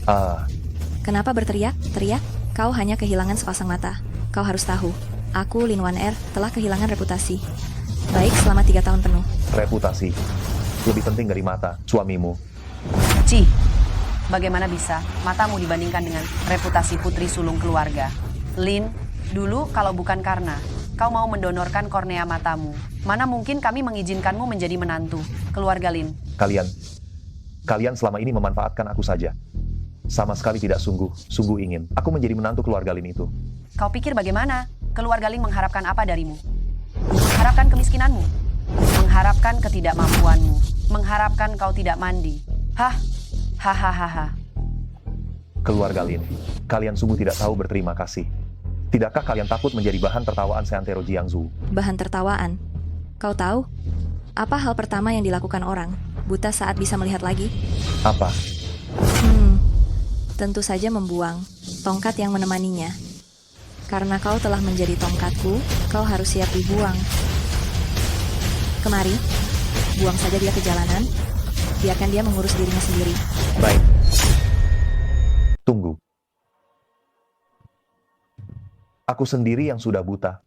Ah, Kenapa berteriak? Teriak? Kau hanya kehilangan sepasang mata. Kau harus tahu, aku, Lin Wan Er, telah kehilangan reputasi. Baik selama 3 tahun penuh. reputasi. Lebih penting dari mata, suamimu. Ci, bagaimana bisa matamu dibandingkan dengan reputasi putri sulung keluarga? Lin, dulu kalau bukan karena kau mau mendonorkan kornea matamu, mana mungkin kami mengizinkanmu menjadi menantu keluarga Lin? Kalian selama ini memanfaatkan aku saja. Sama sekali tidak sungguh ingin aku menjadi menantu keluarga Lin itu. Kau pikir bagaimana? Keluarga Lin mengharapkan apa darimu? Mengharapkan kemiskinanmu? Mengharapkan ketidakmampuanmu? Mengharapkan kau tidak mandi? Hahaha. Keluarga Lin, kalian sungguh tidak tahu berterima kasih. Tidakkah kalian takut menjadi bahan tertawaan seantero Jiangsu? Bahan tertawaan. Kau tahu? Apa hal pertama yang dilakukan orang buta saat bisa melihat lagi? Apa? Tentu saja membuang tongkat yang menemaninya. Karena kau telah menjadi tongkatku, kau harus siap dibuang. Kemari, buang saja dia ke jalanan. Biarkan dia mengurus dirinya sendiri. Baik. Tunggu. Aku sendiri yang sudah buta.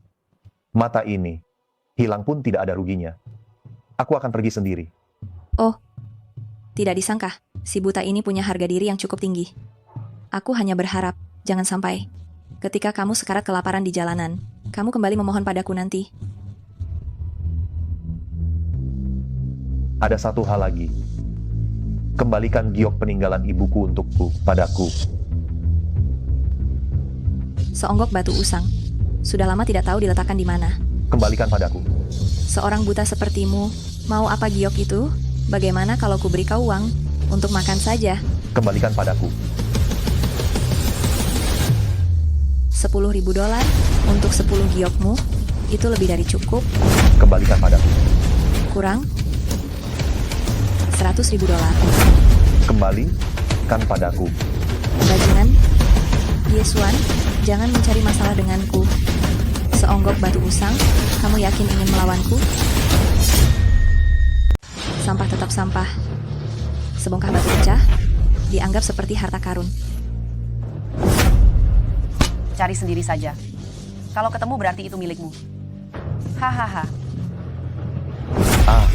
Mata ini hilang pun tidak ada ruginya. Aku akan pergi sendiri. Oh, tidak disangka, si buta ini punya harga diri yang cukup tinggi. Aku hanya berharap, jangan sampai ketika kamu sekarat kelaparan di jalanan, kamu kembali memohon padaku nanti. Ada satu hal lagi. Kembalikan giok peninggalan ibuku untukku, padaku. Seonggok batu usang. Sudah lama tidak tahu diletakkan di mana. Kembalikan padaku. Seorang buta sepertimu, mau apa giok itu? Bagaimana kalau kuberi kau uang untuk makan saja? Kembalikan padaku. $10.000 untuk 10 giokmu, itu lebih dari cukup. Kembalikan padaku. Kurang $100.000. Kembalikan padaku. Bajingan, Yesuan, jangan mencari masalah denganku. Seonggok batu usang, kamu yakin ingin melawanku? Sampah tetap sampah. Sebongkah batu pecah, dianggap seperti harta karun. Cari sendiri saja. Kalau ketemu berarti itu milikmu. Hahaha. Ah,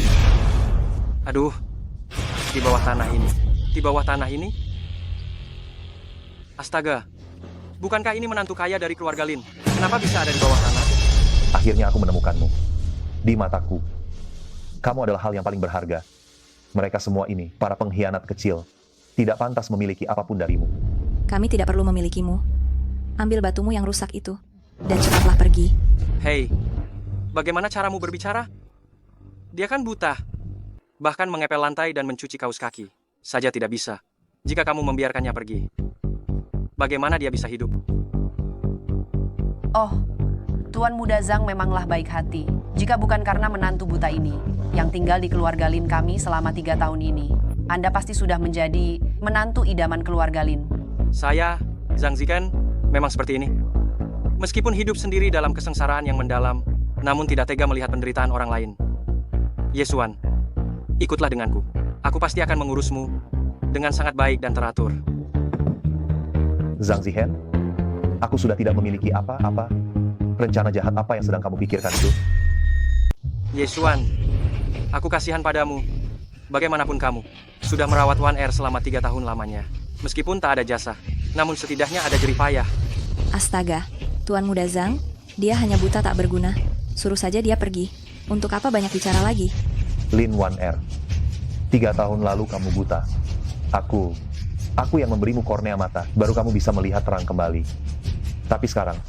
Aduh, di bawah tanah ini. Di bawah tanah ini? Astaga, bukankah ini menantu kaya dari keluarga Lin? Kenapa bisa ada di bawah tanah? akhirnya aku menemukanmu. Di mataku. Kamu adalah hal yang paling berharga. Mereka semua ini, para pengkhianat kecil, tidak pantas memiliki apapun darimu. Kami tidak perlu memilikimu. Ambil batumu yang rusak itu, dan cepatlah pergi. Hei, bagaimana caramu berbicara? Dia kan buta. Bahkan mengepel lantai dan mencuci kaus kaki saja tidak bisa. Jika kamu membiarkannya pergi, bagaimana dia bisa hidup? Oh, Tuan Muda Zhang memanglah baik hati. Jika bukan karena menantu buta ini, yang tinggal di keluarga Lin kami selama 3 tahun ini, Anda pasti sudah menjadi menantu idaman keluarga Lin. Saya, Zhang Ziken, memang seperti ini. Meskipun hidup sendiri dalam kesengsaraan yang mendalam, namun tidak tega melihat penderitaan orang lain. Yesuan, ikutlah denganku. Aku pasti akan mengurusmu dengan sangat baik dan teratur. Zhang Zihen, aku sudah tidak memiliki apa-apa. Rencana jahat apa yang sedang kamu pikirkan itu? Yesuan, aku kasihan padamu. Bagaimanapun kamu, sudah merawat Wan Er selama 3 tahun lamanya. Meskipun tak ada jasa, namun setidaknya ada jerih payah. Astaga, Tuan Muda Zhang, dia hanya buta tak berguna. Suruh saja dia pergi. Untuk apa banyak bicara lagi? Lin Wan Er, 3 tahun lalu kamu buta. Aku yang memberimu kornea mata, baru kamu bisa melihat terang kembali. Tapi sekarang,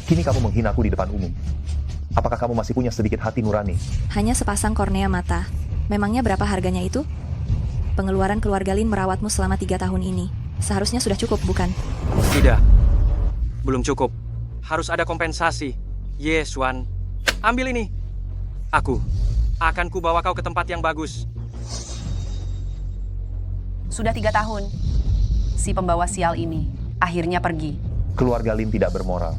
kini kamu menghinaku di depan umum. Apakah kamu masih punya sedikit hati nurani? Hanya sepasang kornea mata. Memangnya berapa harganya itu? Pengeluaran keluarga Lin merawatmu selama 3 tahun ini. Seharusnya sudah cukup, bukan? Tidak, belum cukup. Harus ada kompensasi. Yesuan, ambil ini. Aku akan kubawa kau ke tempat yang bagus. Sudah 3 tahun, si pembawa sial ini akhirnya pergi. Keluarga Lin tidak bermoral.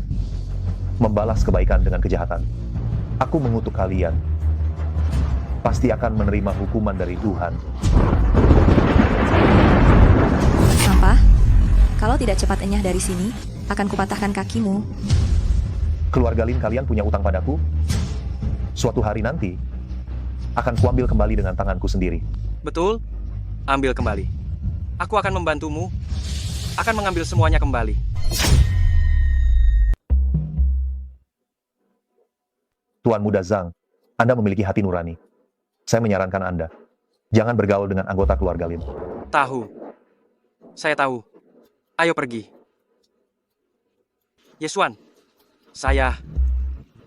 Membalas kebaikan dengan kejahatan. Aku mengutuk kalian. Pasti akan menerima hukuman dari Tuhan. Sampah, tidak cepat enyah dari sini, akan kupatahkan kakimu. Keluarga Lin kalian punya utang padaku? Suatu hari nanti, akan kuambil kembali dengan tanganku sendiri. Betul? Ambil kembali. Aku akan membantumu. Akan mengambil semuanya kembali. Tuan Muda Zhang, Anda memiliki hati nurani. Saya menyarankan Anda, jangan bergaul dengan anggota keluarga Lin. Tahu. Saya tahu. Ayo pergi. Yesuan, saya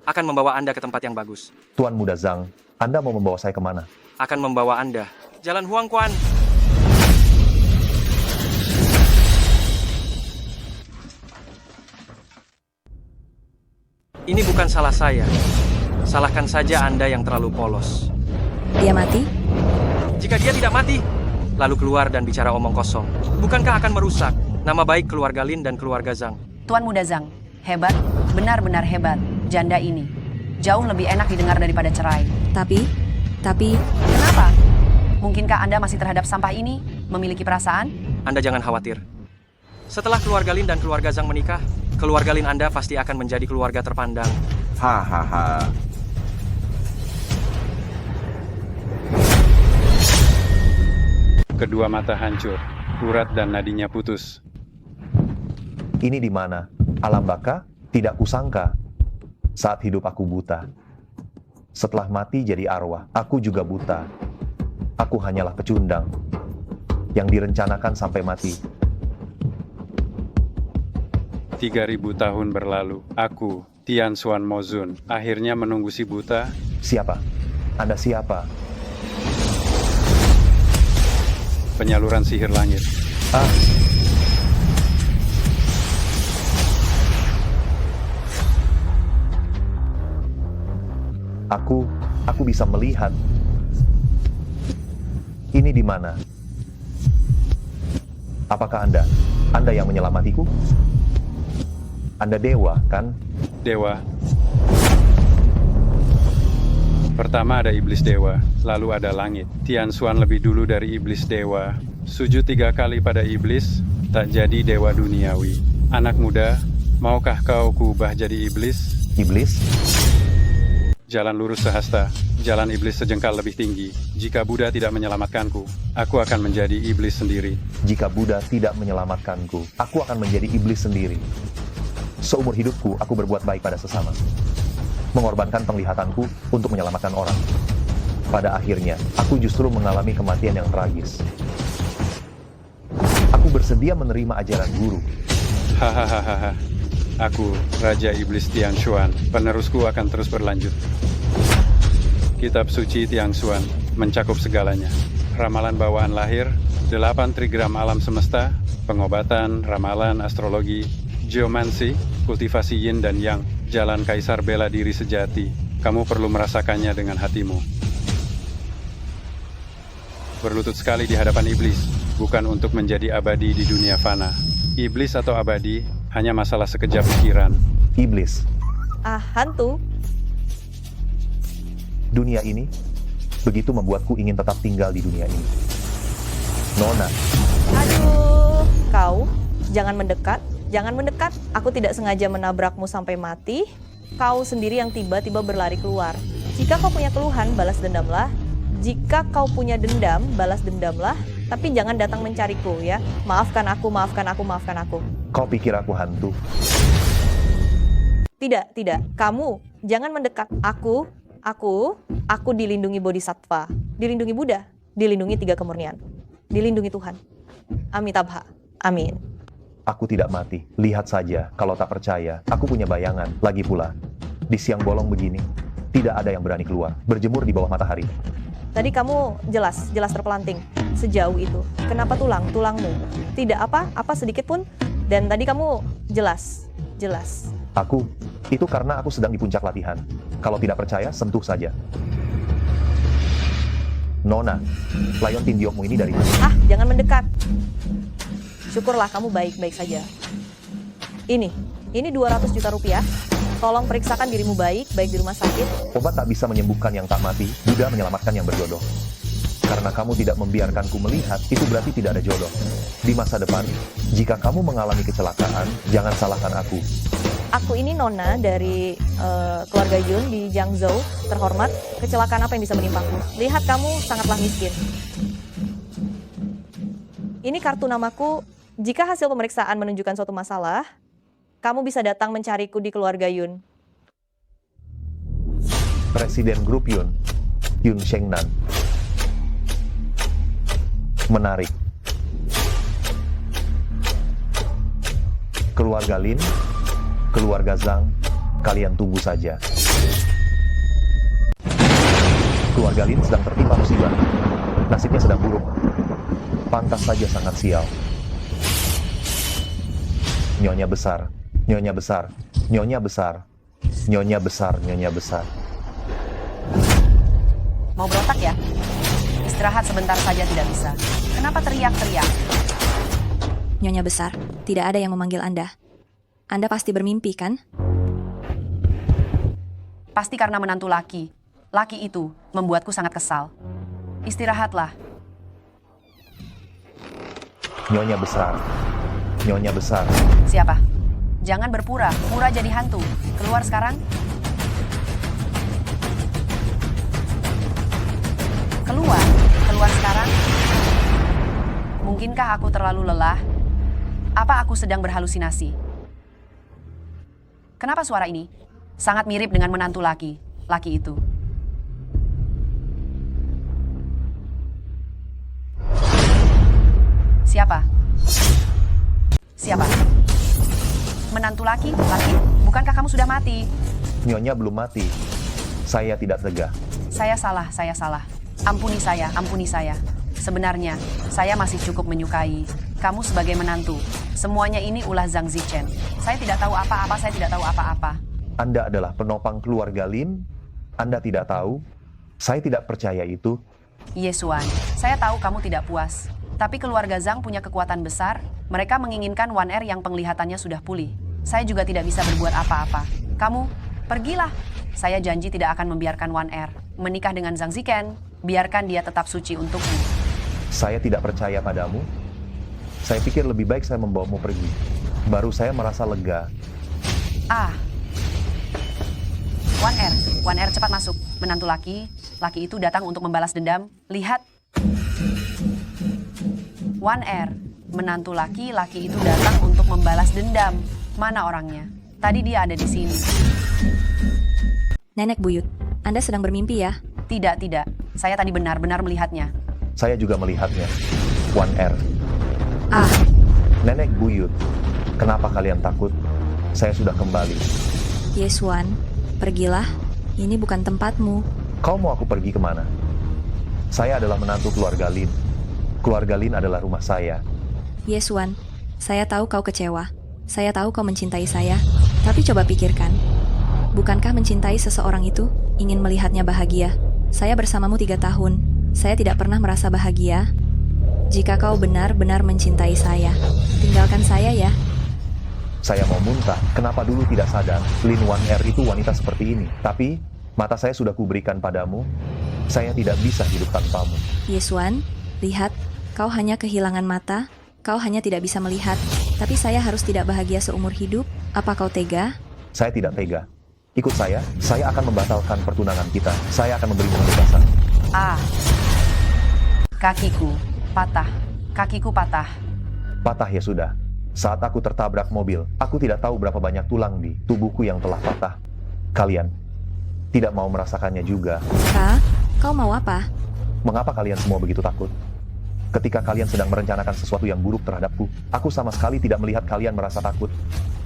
akan membawa Anda ke tempat yang bagus. Tuan Muda Zhang, Anda mau membawa saya kemana? Akan membawa Anda. Jalan Huang Quan. Ini bukan salah saya. Salahkan saja Anda yang terlalu polos. Dia mati? Jika dia tidak mati, lalu keluar dan bicara omong kosong. Bukankah akan merusak nama baik keluarga Lin dan keluarga Zhang? Tuan Muda Zhang, hebat, benar-benar hebat. Janda ini jauh lebih enak didengar daripada cerai. Tapi, Kenapa? Mungkinkah Anda masih terhadap sampah ini memiliki perasaan? Anda jangan khawatir. Setelah keluarga Lin dan keluarga Zhang menikah, keluarga Lin Anda pasti akan menjadi keluarga terpandang. Hahaha. Kedua mata hancur, urat dan nadinya putus. Ini di mana? Alam baka? Tidak kusangka. Saat hidup aku buta. Setelah mati jadi arwah, aku juga buta. Aku hanyalah pecundang yang direncanakan sampai mati. 3000 tahun berlalu, aku, Tian Xuan Mozun, akhirnya menunggu si buta. Siapa? Anda siapa? Penyaluran sihir langit. Ah, aku bisa melihat. Ini di mana? Apakah Anda yang menyelamatiku? Anda dewa, kan? Dewa. Pertama ada iblis dewa, lalu ada langit. Tian Xuan lebih dulu dari iblis dewa. Sujud 3 kali pada iblis, tak jadi dewa duniawi. Anak muda, maukah kau kuubah jadi iblis? Iblis? Jalan lurus sehasta, jalan iblis sejengkal lebih tinggi. Jika Buddha tidak menyelamatkanku, aku akan menjadi iblis sendiri. Jika Buddha tidak menyelamatkanku, aku akan menjadi iblis sendiri. Seumur hidupku, aku berbuat baik pada sesama. Mengorbankan penglihatanku untuk menyelamatkan orang. Pada akhirnya, aku justru mengalami kematian yang tragis. Aku bersedia menerima ajaran guru. Hahaha. Aku, Raja Iblis Tian Xuan. Penerusku akan terus berlanjut. Kitab suci Tian Xuan mencakup segalanya. Ramalan bawaan lahir, 8 trigram alam semesta, pengobatan, ramalan, astrologi, geomansi, kultivasi yin dan yang, jalan kaisar bela diri sejati. Kamu perlu merasakannya dengan hatimu. Berlutut sekali di hadapan iblis, bukan untuk menjadi abadi di dunia fana. Iblis atau abadi hanya masalah sekejap pikiran. Iblis, Hantu? dunia ini begitu membuatku ingin tetap tinggal di dunia ini. Nona, Aduh, kau jangan mendekat, jangan mendekat. Aku tidak sengaja menabrakmu sampai mati. Kau sendiri yang tiba-tiba berlari keluar. Jika kau punya keluhan, balas dendamlah. Jika kau punya dendam, balas dendamlah. Tapi jangan datang mencariku ya. Maafkan aku, maafkan aku, maafkan aku. kau pikir aku hantu? Tidak, tidak. Kamu jangan mendekat. Aku dilindungi Bodhisattva, dilindungi Buddha, dilindungi 3 kemurnian, dilindungi Tuhan. Amitabha. Amin. Aku tidak mati. Lihat saja, kalau tak percaya, aku punya bayangan. Lagi pula, di siang bolong begini, tidak ada yang berani keluar, berjemur di bawah matahari. Tadi kamu jelas terpelanting sejauh itu. Kenapa tulangmu? Tidak apa sedikit pun. Dan tadi kamu jelas. Itu karena aku sedang di puncak latihan. Kalau tidak percaya, sentuh saja. Nona, layon tindiokmu ini dari mana? Jangan mendekat. Syukurlah kamu baik-baik saja. Ini 200 juta rupiah. Tolong periksakan dirimu baik di rumah sakit. Obat tak bisa menyembuhkan yang tak mati, Buddha menyelamatkan yang berjodoh. karena kamu tidak membiarkanku melihat, itu berarti tidak ada jodoh. Di masa depan, jika kamu mengalami kecelakaan, jangan salahkan aku. Aku ini Nona dari keluarga Yun di Jiangzhou. Terhormat, kecelakaan apa yang bisa menimpaku? Lihat kamu sangatlah miskin. Ini kartu namaku. Jika hasil pemeriksaan menunjukkan suatu masalah, kamu bisa datang mencariku di keluarga Yun. Presiden grup Yun, Yun Shengnan. Menarik. Keluarga Lin, keluarga Zhang, kalian tunggu saja. Keluarga Lin sedang tertimpa musibah. Nasibnya sedang buruk. Pantas saja sangat sial. Nyonya besar, nyonya besar, nyonya besar, nyonya besar, nyonya besar. Mau berotak ya? Istirahat sebentar saja tidak bisa. Kenapa teriak-teriak? Nyonya besar, tidak ada yang memanggil Anda. Anda pasti bermimpi, kan? Pasti karena menantu laki. Laki itu membuatku sangat kesal. Istirahatlah. Nyonya besar, nyonya besar. Siapa? Jangan berpura, pura jadi hantu. Keluar sekarang. Keluar sekarang. Mungkinkah aku terlalu lelah? Apa aku sedang berhalusinasi? Kenapa suara ini sangat mirip dengan menantu laki itu? Siapa? Menantu laki? Bukankah kamu sudah mati? Nyonya belum mati. Saya tidak tega. Saya salah. Ampuni saya. Sebenarnya, saya masih cukup menyukai kamu sebagai menantu. Semuanya ini ulah Zhang Zichen. Saya tidak tahu apa-apa. Anda adalah penopang keluarga Lin? Anda tidak tahu? Saya tidak percaya itu. Yesuan, saya tahu kamu tidak puas. Tapi keluarga Zhang punya kekuatan besar. Mereka menginginkan Wan Er yang penglihatannya sudah pulih. Saya juga tidak bisa berbuat apa-apa. Kamu, pergilah. Saya janji tidak akan membiarkan Wan Er menikah dengan Zhang Zichen. Biarkan dia tetap suci untukmu. Saya tidak percaya padamu. Saya pikir lebih baik saya membawamu pergi. Baru saya merasa lega. Wan Er cepat masuk. Menantu laki itu datang untuk membalas dendam. Lihat. Wan Er, menantu laki itu datang untuk membalas dendam. Mana orangnya? Tadi dia ada di sini. Nenek buyut, Anda sedang bermimpi ya? Tidak. Saya tadi benar-benar melihatnya. Saya juga melihatnya. Wan Er. Nenek buyut, kenapa kalian takut? Saya sudah kembali. Yesuan, pergilah. Ini bukan tempatmu. Kau mau aku pergi kemana? Saya adalah menantu keluarga Lin. Keluarga Lin adalah rumah saya. Yesuan, saya tahu kau kecewa. Saya tahu kau mencintai saya. Tapi coba pikirkan. Bukankah mencintai seseorang itu ingin melihatnya bahagia? Saya bersamamu 3 tahun. Saya tidak pernah merasa bahagia. Jika kau benar-benar mencintai saya, tinggalkan saya ya. Saya mau muntah. Kenapa dulu tidak sadar? Lin Wan Er itu wanita seperti ini. Tapi, mata saya sudah kuberikan padamu. Saya tidak bisa hidup tanpamu. Yesuan, lihat. Kau hanya kehilangan mata. Kau hanya tidak bisa melihat. Tapi saya harus tidak bahagia seumur hidup. Apa kau tega? Saya tidak tega. Ikut saya akan membatalkan pertunangan kita. Saya akan memberimu kebebasan. Kakiku patah. Patah ya sudah. Saat aku tertabrak mobil, aku tidak tahu berapa banyak tulang di tubuhku yang telah patah. Kalian tidak mau merasakannya juga. Kak, kau mau apa? Mengapa kalian semua begitu takut? Ketika kalian sedang merencanakan sesuatu yang buruk terhadapku, aku sama sekali tidak melihat kalian merasa takut.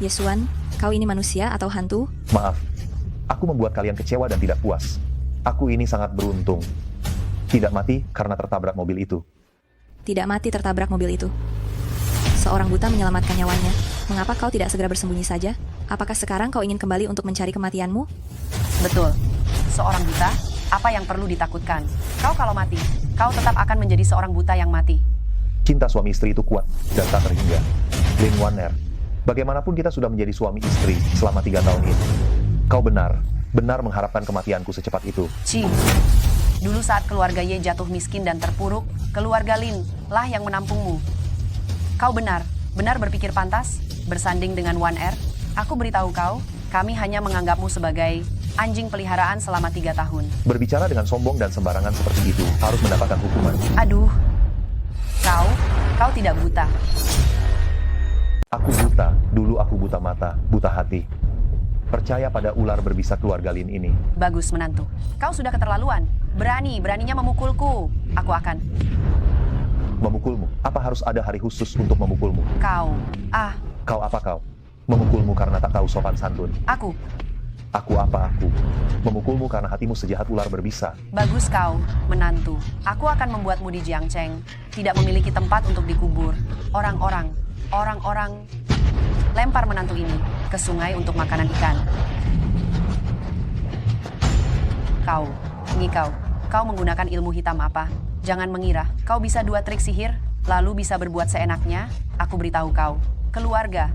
Yesuan, kau ini manusia atau hantu? Maaf, aku membuat kalian kecewa dan tidak puas. Aku ini sangat beruntung. Tidak mati karena tertabrak mobil itu. Tidak mati tertabrak mobil itu. Seorang buta menyelamatkan nyawanya. Mengapa kau tidak segera bersembunyi saja? Apakah sekarang kau ingin kembali untuk mencari kematianmu? Betul. Seorang buta, apa yang perlu ditakutkan? Kau kalau mati, kau tetap akan menjadi seorang buta yang mati. Cinta suami istri itu kuat dan tak terhingga. Lin Wan Er, bagaimanapun kita sudah menjadi suami istri selama 3 tahun ini. Kau benar mengharapkan kematianku secepat itu. Dulu saat keluarga Ye jatuh miskin dan terpuruk, keluarga Lin lah yang menampungmu. Kau benar berpikir pantas, bersanding dengan Wan Er. Aku beritahu kau, kami hanya menganggapmu sebagai anjing peliharaan selama 3 tahun. Berbicara dengan sombong dan sembarangan seperti itu harus mendapatkan hukuman. Aduh, kau tidak buta. Aku buta, dulu aku buta mata, buta hati. Percaya pada ular berbisa keluarga Lin ini. Bagus menantu. Kau sudah keterlaluan. Beraninya memukulku. Aku akan. Memukulmu? Apa harus ada hari khusus untuk memukulmu? Kau. Kau apa kau? Memukulmu karena tak tahu sopan santun. Aku. Aku apa aku? Memukulmu karena hatimu sejahat ular berbisa. Bagus kau, menantu. Aku akan membuatmu di Jiangcheng. Tidak memiliki tempat untuk dikubur. Orang-orang lempar menantu ini ke sungai untuk makanan ikan. Kau menggunakan ilmu hitam apa? Jangan mengira kau bisa 2 trik sihir, lalu bisa berbuat seenaknya. Aku beritahu kau, keluarga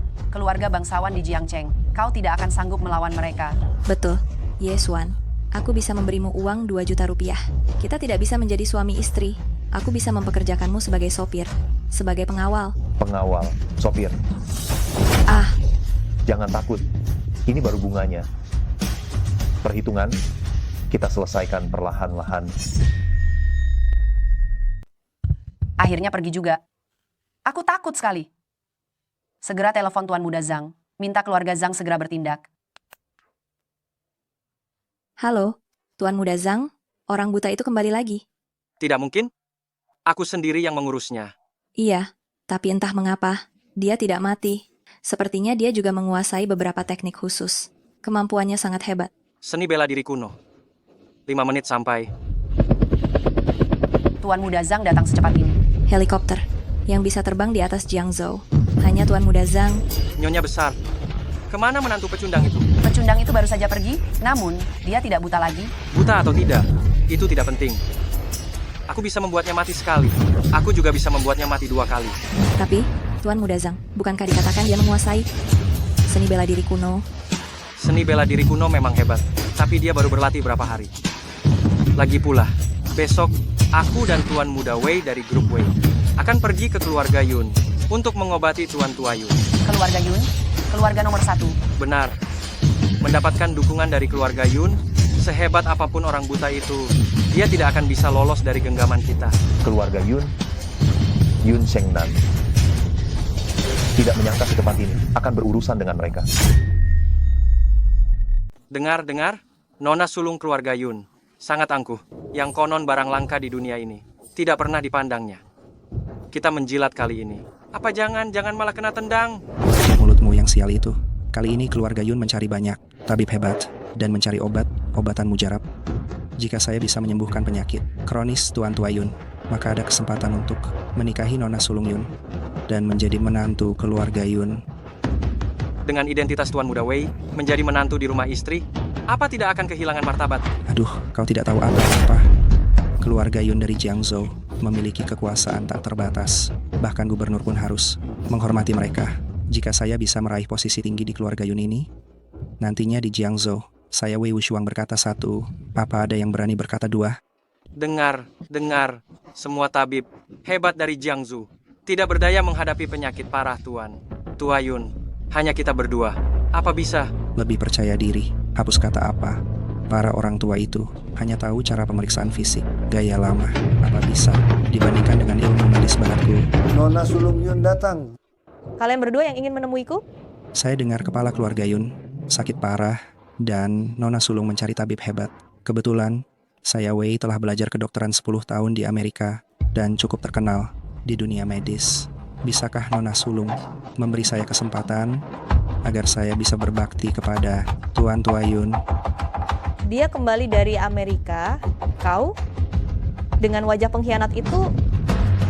bangsawan di Jiangcheng, kau tidak akan sanggup melawan mereka. Betul, Ye Xuan. Aku bisa memberimu uang 2 juta rupiah. Kita tidak bisa menjadi suami istri. Aku bisa mempekerjakanmu sebagai sopir, sebagai pengawal. Pengawal, sopir. Jangan takut. Ini baru bunganya. Perhitungan, kita selesaikan perlahan-lahan. Akhirnya pergi juga. Aku takut sekali. Segera telepon Tuan Muda Zhang. Minta keluarga Zhang segera bertindak. Halo, Tuan Muda Zhang, orang buta itu kembali lagi. Tidak mungkin. Aku sendiri yang mengurusnya. Iya, tapi entah mengapa, dia tidak mati. Sepertinya dia juga menguasai beberapa teknik khusus. Kemampuannya sangat hebat. Seni bela diri kuno. 5 menit sampai. Tuan Muda Zhang datang secepat ini. Helikopter, yang bisa terbang di atas Jiangzhou. Hanya Tuan Muda Zhang. Nyonya besar. Kemana menantu pecundang itu? Pecundang itu baru saja pergi, namun dia tidak buta lagi. Buta atau tidak, itu tidak penting. Aku bisa membuatnya mati sekali. Aku juga bisa membuatnya mati 2 kali. Tapi, Tuan Muda Zhang, bukankah dikatakan dia menguasai seni bela diri kuno? Seni bela diri kuno memang hebat, tapi dia baru berlatih berapa hari. Lagi pula, besok, aku dan Tuan Muda Wei dari grup Wei akan pergi ke keluarga Yun untuk mengobati Tuan Tua Yun. Keluarga Yun, keluarga nomor 1. Benar. Mendapatkan dukungan dari keluarga Yun, sehebat apapun orang buta itu, dia tidak akan bisa lolos dari genggaman kita. Keluarga Yun Shengnan. Tidak menyangka secepat ini akan berurusan dengan mereka. Dengar, Nona sulung keluarga Yun. Sangat angkuh, yang konon barang langka di dunia ini. Tidak pernah dipandangnya. Kita menjilat kali ini. Apa jangan malah kena tendang? Mulutmu yang sial itu. Kali ini keluarga Yun mencari banyak tabib hebat dan mencari obatan mujarab. Jika saya bisa menyembuhkan penyakit kronis Tuan Tua Yun, maka ada kesempatan untuk menikahi Nona sulung Yun dan menjadi menantu keluarga Yun. Dengan identitas Tuan Muda Wei, menjadi menantu di rumah istri, apa tidak akan kehilangan martabat? Aduh, kau tidak tahu apa-apa. Keluarga Yun dari Jiangzhou memiliki kekuasaan tak terbatas. Bahkan gubernur pun harus menghormati mereka. Jika saya bisa meraih posisi tinggi di keluarga Yun ini, nantinya di Jiangzhou, saya Wei Wushuang berkata 1, apa ada yang berani berkata 2? Dengar, semua tabib hebat dari Jiangzhou tidak berdaya menghadapi penyakit parah Tuan Tua Yun. Hanya kita berdua. Apa bisa? Lebih percaya diri. Hapus kata apa. Para orang tua itu hanya tahu cara pemeriksaan fisik, gaya lama. Apa bisa dibandingkan dengan ilmu medis baratku? Nona sulung Yun datang. Kalian berdua yang ingin menemuiku? Saya dengar kepala keluarga Yun sakit parah dan Nona sulung mencari tabib hebat. Kebetulan, saya Wei telah belajar kedokteran 10 tahun di Amerika dan cukup terkenal di dunia medis. Bisakah Nona sulung memberi saya kesempatan agar saya bisa berbakti kepada Tuan Tua Yun? Dia kembali dari Amerika. Kau dengan wajah pengkhianat itu,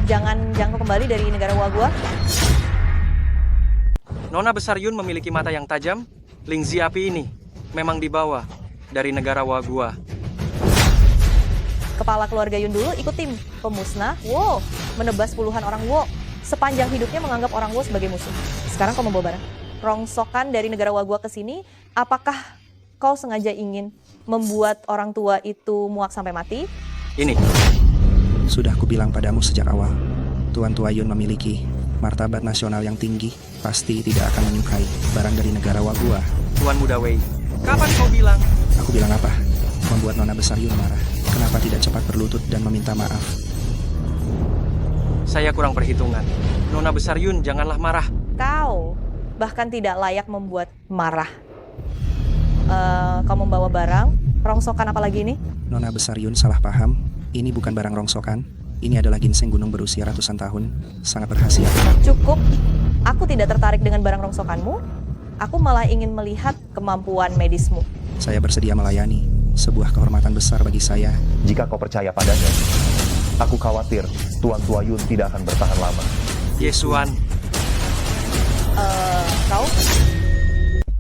jangan kembali dari negara Wagua. Nona besar Yun memiliki mata yang tajam. Lingzi api ini memang dibawa dari negara Wagua. Kepala keluarga Yun dulu ikut tim pemusnah. Wow, menebas puluhan orang Wo. Sepanjang hidupnya menganggap orang Wo sebagai musuh. Sekarang kau membawa barang rongsokan dari negara Wagua ke sini. Apakah kau sengaja ingin membuat orang tua itu muak sampai mati? Ini, Sudah kubilang padamu sejak awal, Tuan Tua Yun memiliki martabat nasional yang tinggi, pasti tidak akan menyukai barang dari negara Wagua. Tuan Muda Wei. Kapan kau bilang? Aku bilang apa? Membuat Nona Besar Yun marah. Kenapa tidak cepat berlutut dan meminta maaf? Saya kurang perhitungan. Nona Besar Yun, janganlah marah. Kau bahkan tidak layak membuat marah. Kau membawa barang, rongsokan apa lagi ini? Nona Besar Yun salah paham. Ini bukan barang rongsokan. Ini adalah ginseng gunung berusia ratusan tahun. Sangat berkhasiat. Cukup, aku tidak tertarik dengan barang rongsokanmu. Aku malah ingin melihat kemampuan medismu. Saya bersedia melayani. Sebuah kehormatan besar bagi saya. Jika kau percaya padanya, aku khawatir Tuan Tua Yun tidak akan bertahan lama. Yesuan, Kau?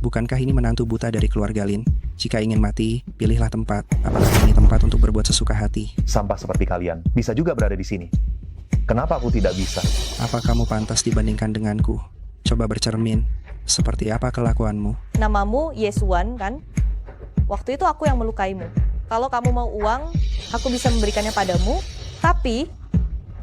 Bukankah ini menantu buta dari keluarga Lin? Jika ingin mati, pilihlah tempat. Apakah ini tempat untuk berbuat sesuka hati? Sampah seperti kalian bisa juga berada di sini. Kenapa aku tidak bisa? Apa kamu pantas dibandingkan denganku? Coba bercermin. Seperti apa kelakuanmu? Namamu Yesuan kan? Waktu itu aku yang melukaimu. Kalau kamu mau uang, aku bisa memberikannya padamu. Tapi,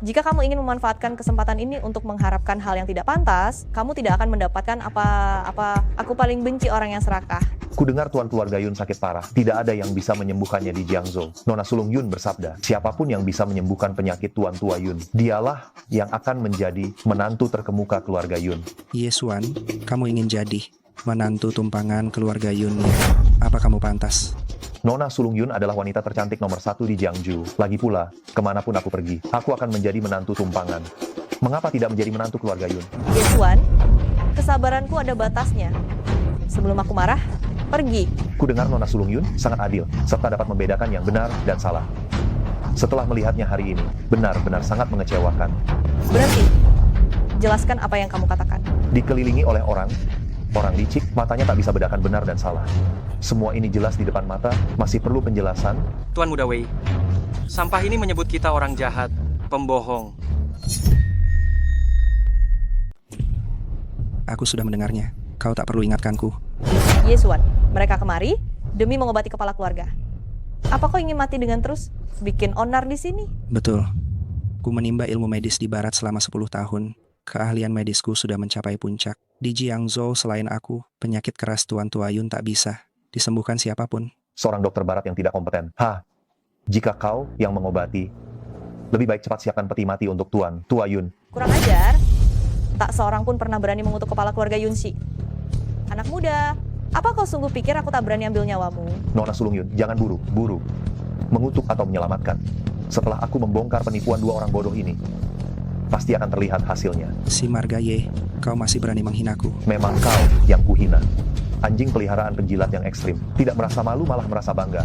jika kamu ingin memanfaatkan kesempatan ini untuk mengharapkan hal yang tidak pantas, kamu tidak akan mendapatkan apa-apa. Aku paling benci orang yang serakah. Kudengar Tuan Keluarga Yun sakit parah. Tidak ada yang bisa menyembuhkannya di Jiangzhou. Nona Sulung Yun bersabda, siapapun yang bisa menyembuhkan penyakit Tuan Tua Yun, dialah yang akan menjadi menantu terkemuka keluarga Yun. Yesuan, kamu ingin jadi menantu tumpangan keluarga Yun. Apa kamu pantas? Nona Sulung Yun adalah wanita tercantik nomor 1 di Jiangzhou. Lagi pula, kemanapun aku pergi, aku akan menjadi menantu tumpangan. Mengapa tidak menjadi menantu keluarga Yun? Yesuan, kesabaranku ada batasnya. Sebelum aku marah, pergi. Kudengar Nona Sulung Yun sangat adil, serta dapat membedakan yang benar dan salah. Setelah melihatnya hari ini, benar-benar sangat mengecewakan. Berhenti. Jelaskan apa yang kamu katakan. Dikelilingi oleh orang licik, matanya tak bisa bedakan benar dan salah. Semua ini jelas di depan mata, masih perlu penjelasan. Tuan Muda Wei. Sampah ini menyebut kita orang jahat, pembohong. Aku sudah mendengarnya. Kau tak perlu ingatkanku. Yesuan, mereka kemari demi mengobati kepala keluarga. Apa kau ingin mati dengan terus bikin onar di sini? Betul. Ku menimba ilmu medis di barat selama 10 tahun. Keahlian medisku sudah mencapai puncak. Di Jiangzhou selain aku, penyakit keras Tuan Tua Yun tak bisa disembuhkan siapapun. Seorang dokter barat yang tidak kompeten. Jika kau yang mengobati, lebih baik cepat siapkan peti mati untuk Tuan Tua Yun. Kurang ajar. Tak seorang pun pernah berani mengutuk kepala keluarga Yunxi. Anak muda, apa kau sungguh pikir aku tak berani ambil nyawamu? Nona Sulung Yun, jangan buru. Mengutuk atau menyelamatkan. Setelah aku membongkar penipuan 2 orang bodoh ini, pasti akan terlihat hasilnya. Si Margaye, kau masih berani menghinaku. Memang kau yang kuhina. Anjing peliharaan penjilat yang ekstrim. Tidak merasa malu, malah merasa bangga.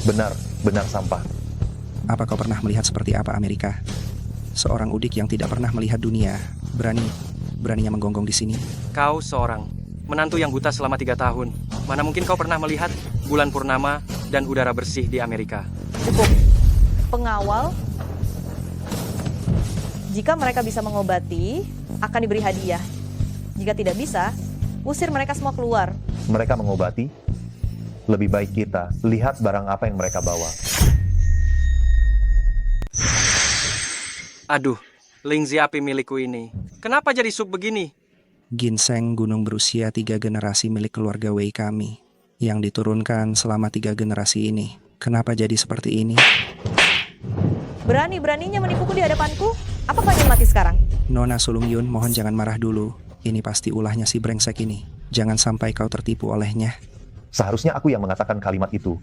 Benar sampah. Apa kau pernah melihat seperti apa Amerika? Seorang udik yang tidak pernah melihat dunia, beraninya menggonggong di sini. Kau seorang menantu yang buta selama 3 tahun. Mana mungkin kau pernah melihat bulan purnama dan udara bersih di Amerika? Cukup. Pengawal, jika mereka bisa mengobati, akan diberi hadiah. Jika tidak bisa, usir mereka semua keluar. Mereka mengobati. Lebih baik kita lihat barang apa yang mereka bawa. Aduh, Lingzi api milikku ini. Kenapa jadi sup begini? Ginseng gunung berusia 3 generasi milik keluarga Wei kami, yang diturunkan selama 3 generasi ini. Kenapa jadi seperti ini? Berani-beraninya menipuku di hadapanku? Apa kau ingin mati sekarang? Nona Sulung Yun, mohon jangan marah dulu. Ini pasti ulahnya si brengsek ini. Jangan sampai kau tertipu olehnya. Seharusnya aku yang mengatakan kalimat itu.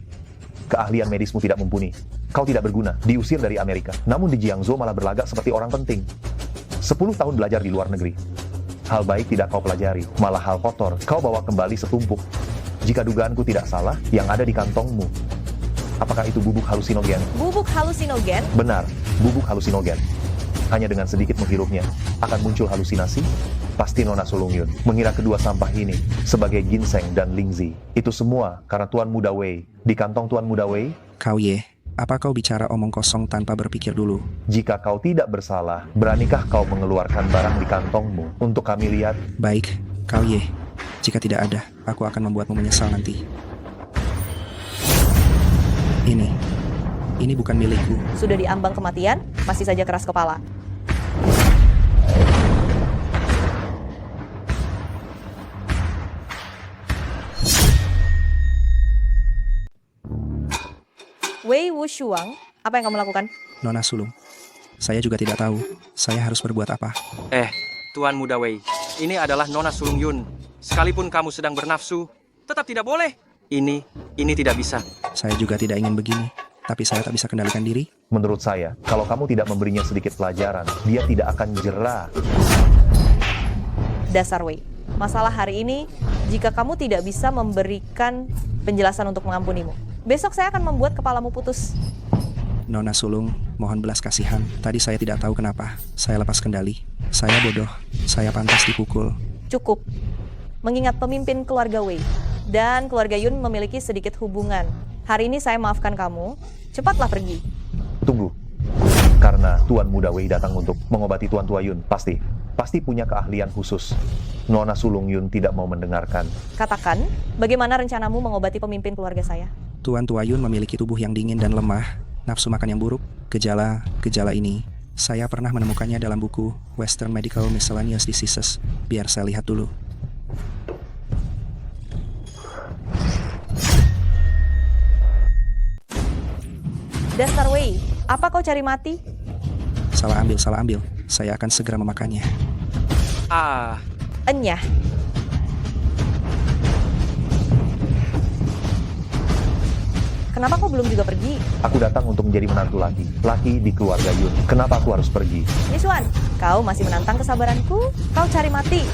Keahlian medismu tidak mumpuni. Kau tidak berguna, diusir dari Amerika. Namun di Jiangzhou malah berlagak seperti orang penting. 10 tahun belajar di luar negeri. Hal baik tidak kau pelajari, malah hal kotor kau bawa kembali setumpuk. Jika dugaanku tidak salah, yang ada di kantongmu, apakah itu bubuk halusinogen? Bubuk halusinogen? Benar, bubuk halusinogen. Hanya dengan sedikit menghirupnya, akan muncul halusinasi? Pasti Nona Sulung Yun mengira kedua sampah ini sebagai ginseng dan lingzi. Itu semua karena Tuan Muda Wei. Di kantong Tuan Muda Wei, Kau Ye, apa kau bicara omong kosong tanpa berpikir dulu? jika kau tidak bersalah, beranikah kau mengeluarkan barang di kantongmu untuk kami lihat? Baik, kau Ye. Jika tidak ada, aku akan membuatmu menyesal nanti. Ini, Ini bukan milikku. Sudah diambang kematian, masih saja keras kepala. Wei Wushuang, apa yang kamu lakukan? Nona sulung. Saya juga tidak tahu. Saya harus berbuat apa. Tuan Muda Wei, ini adalah Nona Sulung Yun. Sekalipun kamu sedang bernafsu, tetap tidak boleh. Ini tidak bisa. Saya juga tidak ingin begini. Tapi saya tak bisa kendalikan diri. Menurut saya, kalau kamu tidak memberinya sedikit pelajaran, dia tidak akan jera. Dasar Wei. Masalah hari ini, jika kamu tidak bisa memberikan penjelasan untuk mengampunimu, besok saya akan membuat kepalamu putus. Nona sulung, mohon belas kasihan. Tadi saya tidak tahu kenapa. Saya lepas kendali. Saya bodoh. Saya pantas dipukul. Cukup. Mengingat pemimpin keluarga Wei dan keluarga Yun memiliki sedikit hubungan. Hari ini saya maafkan kamu. Cepatlah pergi. Tunggu. Karena Tuan Muda Wei datang untuk mengobati Tuan Tua Yun, pasti punya keahlian khusus. Nona Sulung Yun tidak mau mendengarkan. Katakan, bagaimana rencanamu mengobati pemimpin keluarga saya? Tuan Tua Yun memiliki tubuh yang dingin dan lemah, nafsu makan yang buruk. Gejala ini, saya pernah menemukannya dalam buku Western Medical Miscellaneous Diseases. Biar saya lihat dulu. Dasar Wei, apa kau cari mati? Salah ambil. Saya akan segera memakannya. Enyah. Kenapa kau belum juga pergi? Aku datang untuk menjadi menantu laki di keluarga Yun. Kenapa aku harus pergi? Niswan, kau masih menantang kesabaranku? Kau cari mati.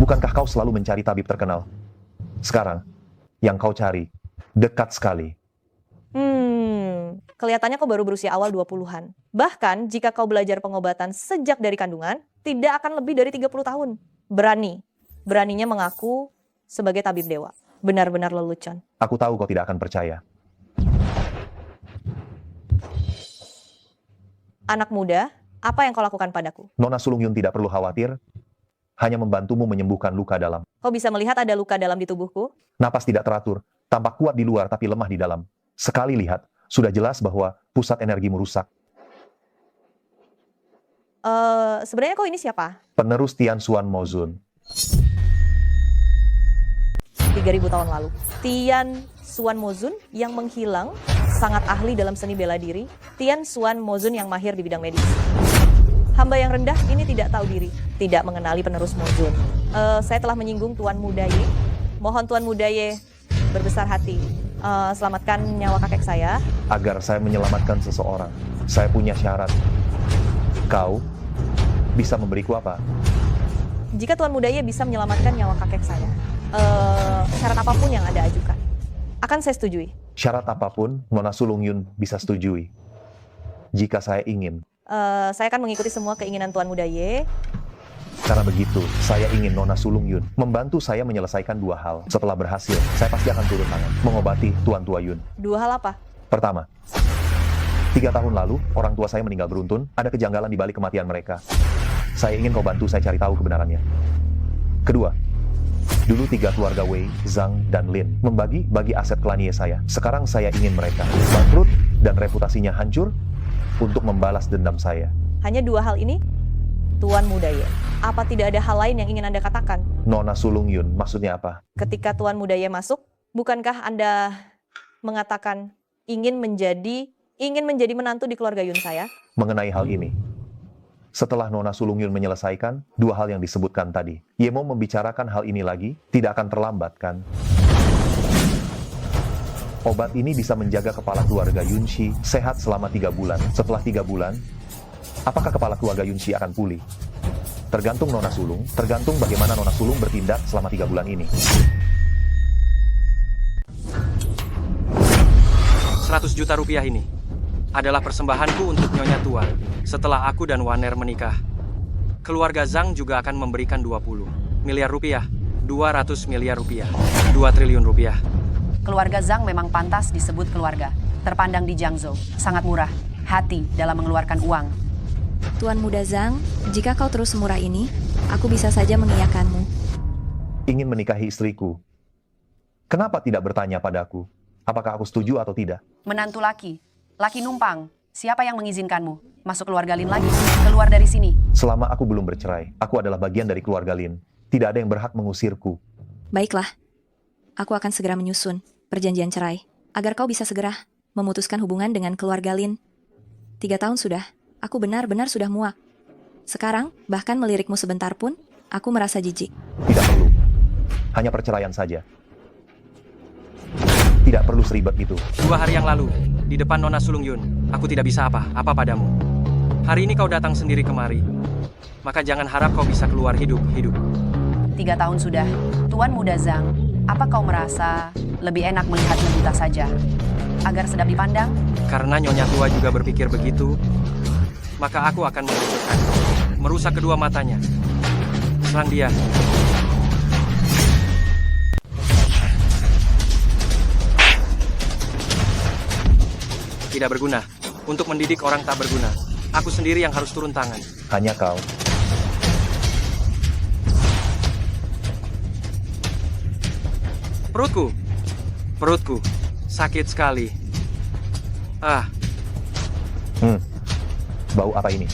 Bukankah kau selalu mencari tabib terkenal? Sekarang, yang kau cari, dekat sekali. Kelihatannya kau baru berusia awal 20-an. Bahkan, jika kau belajar pengobatan sejak dari kandungan, tidak akan lebih dari 30 tahun. Beraninya mengaku sebagai tabib dewa. Benar-benar lelucon. Aku tahu kau tidak akan percaya. Anak muda, apa yang kau lakukan padaku? Nona Sulung Yun tidak perlu khawatir, hanya membantumu menyembuhkan luka dalam. Kau bisa melihat ada luka dalam di tubuhku? Napas tidak teratur, tampak kuat di luar tapi lemah di dalam. Sekali lihat, sudah jelas bahwa pusat energimu rusak. Sebenarnya kau ini siapa? Penerus Tian Xuan Mozun. 3000 tahun lalu. Tian Xuan Mozun yang menghilang, sangat ahli dalam seni bela diri. Tian Xuan Mozun yang mahir di bidang medis. Hamba yang rendah ini tidak tahu diri, tidak mengenali penerus Mozun. Saya telah menyinggung Tuan Muda Ye. Mohon Tuan Muda Ye berbesar hati. Selamatkan nyawa kakek saya. Agar saya menyelamatkan seseorang, saya punya syarat. Kau bisa memberiku apa? Jika Tuan Muda Ye bisa menyelamatkan nyawa kakek saya, syarat apapun yang Anda ajukan, akan saya setujui. Syarat apapun, Nona Sulung Yun bisa setujui. Jika saya ingin. Saya akan mengikuti semua keinginan Tuan Muda Ye. Karena begitu, saya ingin Nona Sulung Yun membantu saya menyelesaikan dua hal. Setelah berhasil, saya pasti akan turun tangan mengobati Tuan Tua Yun. Dua hal apa? Pertama, 3 tahun lalu, orang tua saya meninggal beruntun, ada kejanggalan di balik kematian mereka. Saya ingin kau bantu saya cari tahu kebenarannya. Kedua, dulu 3 keluarga Wei, Zhang, dan Lin membagi aset klanie saya. Sekarang saya ingin mereka bangkrut dan reputasinya hancur untuk membalas dendam saya. Hanya 2 hal ini? Tuan Muda Ye, apa tidak ada hal lain yang ingin Anda katakan? Nona Sulung Yun, maksudnya apa? Ketika Tuan Muda Ye masuk, bukankah Anda mengatakan ingin menjadi menantu di keluarga Yun saya? Mengenai hal ini, setelah Nona Sulung Yun menyelesaikan 2 hal yang disebutkan tadi, Ye mau membicarakan hal ini lagi, tidak akan terlambat kan? Obat ini bisa menjaga kepala keluarga Yunshi sehat selama 3 bulan. Setelah 3 bulan, apakah kepala keluarga Yunshi akan pulih? Tergantung Nona Sulung, tergantung bagaimana Nona Sulung bertindak selama 3 bulan ini. 100 juta rupiah ini adalah persembahanku untuk Nyonya Tua setelah aku dan Waner menikah. Keluarga Zhang juga akan memberikan 20 miliar rupiah, 200 miliar rupiah, 2 triliun rupiah. Keluarga Zhang memang pantas disebut keluarga. Terpandang di Jiangzhou, sangat murah hati dalam mengeluarkan uang. Tuan Muda Zhang, jika kau terus semurah ini, aku bisa saja mengiyakanmu. Ingin menikahi istriku. Kenapa tidak bertanya padaku? Apakah aku setuju atau tidak? Menantu laki, Laki numpang, siapa yang mengizinkanmu masuk keluarga Lin lagi? Keluar dari sini. Selama aku belum bercerai, aku adalah bagian dari keluarga Lin. Tidak ada yang berhak mengusirku. Baiklah. Aku akan segera menyusun perjanjian cerai, agar kau bisa segera memutuskan hubungan dengan keluarga Lin. 3 tahun sudah, aku benar-benar sudah muak. Sekarang, bahkan melirikmu sebentar pun, aku merasa jijik. Tidak perlu. Hanya perceraian saja. Tidak perlu seribet itu. 2 hari yang lalu, di depan Nona Sulung Yun, aku tidak bisa apa-apa padamu. Hari ini kau datang sendiri kemari. Maka jangan harap kau bisa keluar hidup-hidup. 3 tahun sudah. Tuan Muda Zhang, apa kau merasa lebih enak melihatnya buta saja? Agar sedap dipandang? Karena Nyonya tua juga berpikir begitu, maka aku akan menghancurkan, merusak kedua matanya. Serang dia. Tidak berguna. Untuk mendidik orang tak berguna, aku sendiri yang harus turun tangan. Hanya kau. Perutku, sakit sekali. Bau apa ini?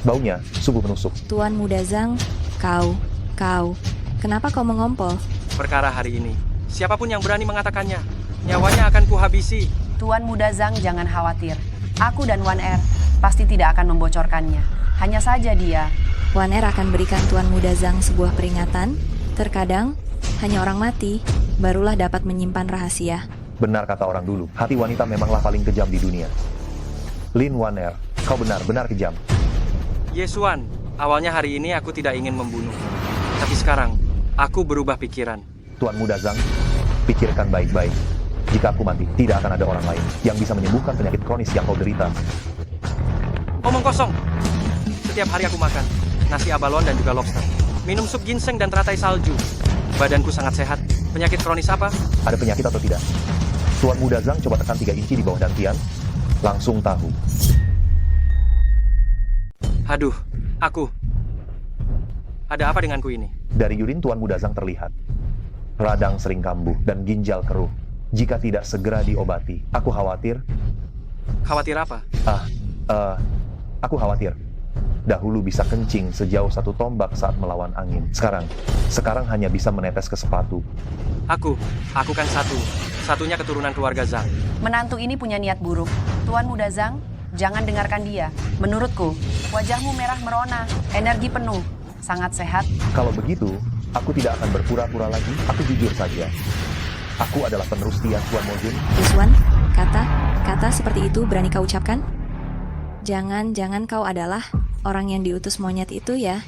Baunya sungguh menusuk. Tuan Muda Zhang, kau, kenapa kau mengompol? Perkara hari ini, siapapun yang berani mengatakannya, nyawanya akan kuhabisi. Tuan Muda Zhang jangan khawatir. Aku dan Wan Er pasti tidak akan membocorkannya. Hanya saja dia. Wan Er akan berikan Tuan Muda Zhang sebuah peringatan. Terkadang, hanya orang mati barulah dapat menyimpan rahasia. Benar kata orang dulu, hati wanita memanglah paling kejam di dunia. Lin Wan Er, kau benar-benar kejam. Yesuan, awalnya hari ini aku tidak ingin membunuh. Tapi sekarang, aku berubah pikiran. Tuan Muda Zhang, pikirkan baik-baik. Jika aku mati, tidak akan ada orang lain yang bisa menyembuhkan penyakit kronis yang kau derita. Omong kosong. Setiap hari aku makan nasi abalon dan juga lobster. Minum sup ginseng dan teratai salju. Badanku sangat sehat. Penyakit kronis apa? Ada penyakit atau tidak? Tuan Muda Zhang coba tekan 3 inci di bawah dantian. Langsung tahu. Aduh, aku. Ada apa denganku ini? Dari urin Tuan Muda Zhang terlihat. Radang sering kambuh dan ginjal keruh. Jika tidak segera diobati, aku khawatir. Khawatir apa? Aku khawatir. Dahulu bisa kencing sejauh 1 tombak saat melawan angin. Sekarang hanya bisa menetes ke sepatu. Aku kan satunya keturunan keluarga Zhang. Menantu ini punya niat buruk. Tuan Muda Zhang, jangan dengarkan dia. Menurutku, wajahmu merah merona, energi penuh, sangat sehat. Kalau begitu, aku tidak akan berpura-pura lagi. Aku jujur saja. Aku adalah penerus setia Tuan Mojun. Yesuan, kata seperti itu berani kau ucapkan? Jangan kau adalah orang yang diutus monyet itu ya?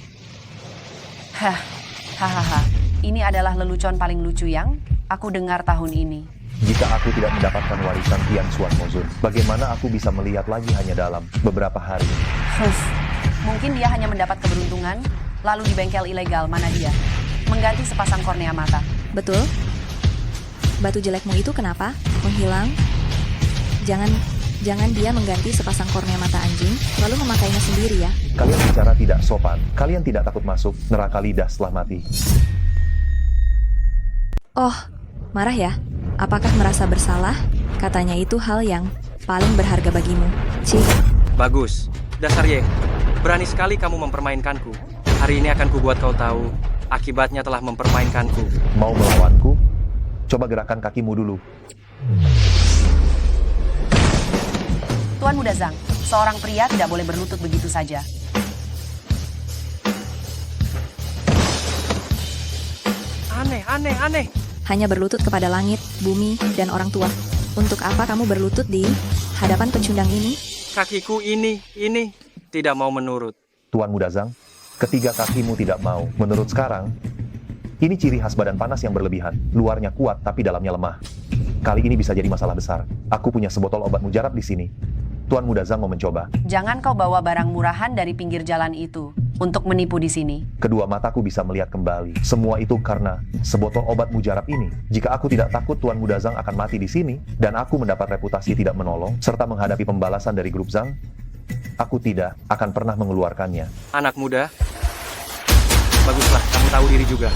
Hahaha. Ini adalah lelucon paling lucu yang aku dengar tahun ini. Jika aku tidak mendapatkan warisan Tian Xuan Mozun, bagaimana aku bisa melihat lagi hanya dalam beberapa hari? Mungkin dia hanya mendapat keberuntungan, lalu di bengkel ilegal mana dia mengganti sepasang kornea mata. Betul? Batu jelekmu itu kenapa? Menghilang? Jangan dia mengganti sepasang kornea mata anjing, lalu memakainya sendiri ya? Kalian bicara tidak sopan. Kalian tidak takut masuk neraka lidah setelah mati. Oh, marah ya? Apakah merasa bersalah? Katanya itu hal yang paling berharga bagimu. Cih. Bagus. Dasar Ye. Berani sekali kamu mempermainkanku. Hari ini akan kubuat kau tahu. Akibatnya telah mempermainkanku. Mau melawanku? Coba gerakan kakimu dulu. Tuan Muda Zhang, seorang pria tidak boleh berlutut begitu saja. Aneh. Hanya berlutut kepada langit, bumi, dan orang tua. Untuk apa kamu berlutut di hadapan pecundang ini? Kakiku ini tidak mau menurut. Tuan Muda Zhang, ketiga kakimu tidak mau menurut sekarang. Ini ciri khas badan panas yang berlebihan. Luarnya kuat tapi dalamnya lemah. Kali ini bisa jadi masalah besar. Aku punya sebotol obat mujarab di sini. Tuan Muda Zhang mau mencoba. Jangan kau bawa barang murahan dari pinggir jalan itu untuk menipu di sini. Kedua mataku bisa melihat kembali. Semua itu karena sebotol obat mujarab ini. Jika aku tidak takut Tuan Muda Zhang akan mati di sini, dan aku mendapat reputasi tidak menolong, serta menghadapi pembalasan dari grup Zhang, aku tidak akan pernah mengeluarkannya. Anak muda, baguslah kamu tahu diri juga.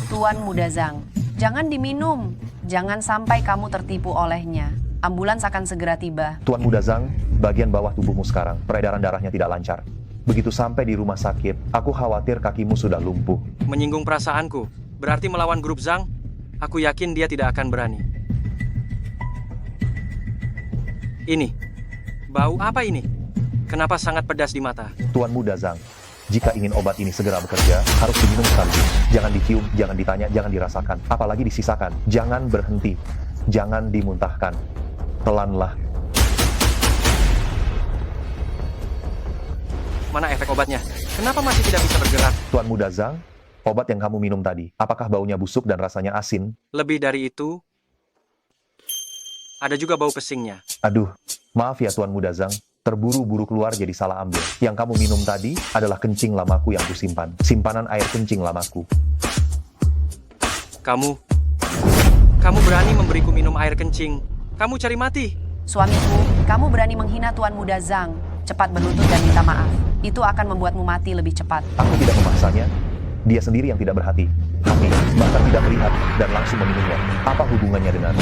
Tuan Muda Zhang, Jangan diminum. Jangan sampai kamu tertipu olehnya. Ambulans akan segera tiba. Tuan Muda Zhang, bagian bawah tubuhmu sekarang, peredaran darahnya tidak lancar. Begitu sampai di rumah sakit, aku khawatir kakimu sudah lumpuh. Menyinggung perasaanku, berarti melawan grup Zhang? Aku yakin dia tidak akan berani. Ini, bau apa ini? Kenapa sangat pedas di mata? Tuan Muda Zhang, jika ingin obat ini segera bekerja, harus diminum sekaligus. Jangan dicium, jangan ditanya, jangan dirasakan, apalagi disisakan. Jangan berhenti, jangan dimuntahkan. Pelanlah. Mana efek obatnya? Kenapa masih tidak bisa bergerak? Tuan Muda Zhang, obat yang kamu minum tadi, apakah baunya busuk dan rasanya asin? Lebih dari itu, ada juga bau pesingnya. Aduh, maaf ya Tuan Muda Zhang, terburu-buru keluar jadi salah ambil. Yang kamu minum tadi adalah kencing lamaku yang kusimpan. Simpanan air kencing lamaku. Kamu berani memberiku minum air kencing. Kamu cari mati. Suamiku, kamu berani menghina Tuan Muda Zhang. Cepat berlutut dan minta maaf. Itu akan membuatmu mati lebih cepat. Aku tidak memaksanya. Dia sendiri yang tidak berhati. Hati, bahkan tidak melihat dan langsung meminumnya. Apa hubungannya dengan...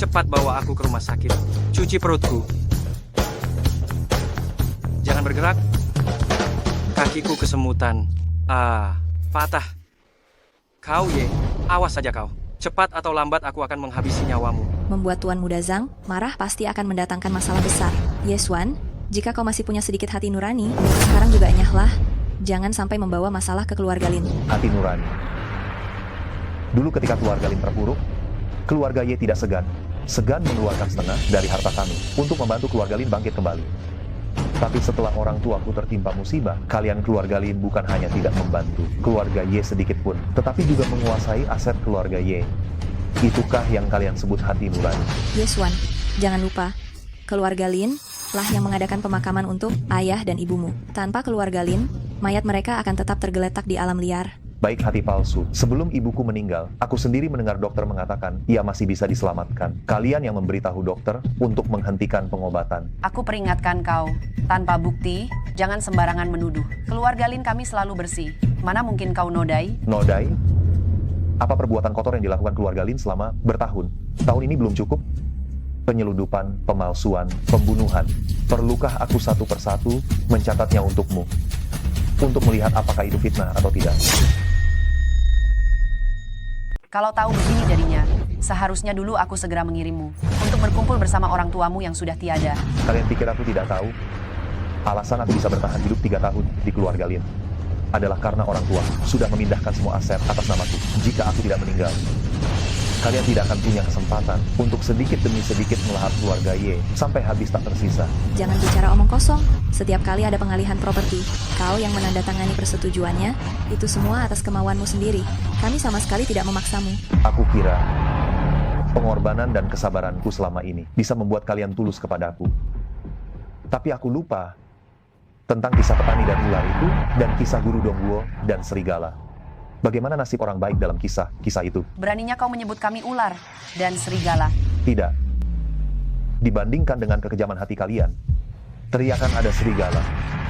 Cepat bawa aku ke rumah sakit. Cuci perutku. Jangan bergerak. Kakiku kesemutan. Patah. Kau Ye, awas saja kau. Cepat atau lambat aku akan menghabisi nyawamu. Membuat Tuan Muda Zhang marah pasti akan mendatangkan masalah besar. Yeswan, jika kau masih punya sedikit hati nurani, sekarang juga enyahlah. Jangan sampai membawa masalah ke keluarga Lin. hati nurani. Dulu ketika keluarga Lin terpuruk, keluarga Ye tidak segan mengeluarkan setengah dari harta kami untuk membantu keluarga Lin bangkit kembali. Tapi setelah orang tuaku tertimpa musibah, kalian keluarga Lin bukan hanya tidak membantu keluarga Ye sedikit pun, tetapi juga menguasai aset keluarga Ye. Itukah yang kalian sebut hati nurani? Yeswan, jangan lupa, keluarga Lin lah yang mengadakan pemakaman untuk ayah dan ibumu. Tanpa keluarga Lin, mayat mereka akan tetap tergeletak di alam liar. Baik hati palsu, sebelum ibuku meninggal, aku sendiri mendengar dokter mengatakan ia masih bisa diselamatkan. Kalian yang memberitahu dokter untuk menghentikan pengobatan. Aku peringatkan kau, tanpa bukti, jangan sembarangan menuduh. Keluarga Lin kami selalu bersih. Mana mungkin kau nodai? Nodai? Apa perbuatan kotor yang dilakukan keluarga Lin selama bertahun? Tahun ini belum cukup? Penyeludupan, pemalsuan, pembunuhan. Perlukah aku satu persatu mencatatnya untukmu? Untuk melihat apakah itu fitnah atau tidak? Kalau tahu begini jadinya, seharusnya dulu aku segera mengirimmu untuk berkumpul bersama orang tuamu yang sudah tiada. Kalian pikir aku tidak tahu? Alasan aku bisa bertahan hidup 3 tahun di keluarga Lin adalah karena orang tua sudah memindahkan semua aset atas namaku. Jika aku tidak meninggal, kalian tidak akan punya kesempatan untuk sedikit demi sedikit melahap keluarga Ye sampai habis tak tersisa. Jangan bicara omong kosong. Setiap kali ada pengalihan properti, kau yang menandatangani persetujuannya, itu semua atas kemauanmu sendiri. Kami sama sekali tidak memaksamu. Aku kira pengorbanan dan kesabaranku selama ini bisa membuat kalian tulus kepadaku. Tapi aku lupa tentang kisah petani dan ular itu dan kisah guru Dongguo dan serigala. Bagaimana nasib orang baik dalam kisah itu? Beraninya kau menyebut kami ular dan serigala. Tidak. Dibandingkan dengan kekejaman hati kalian, teriakan ada serigala,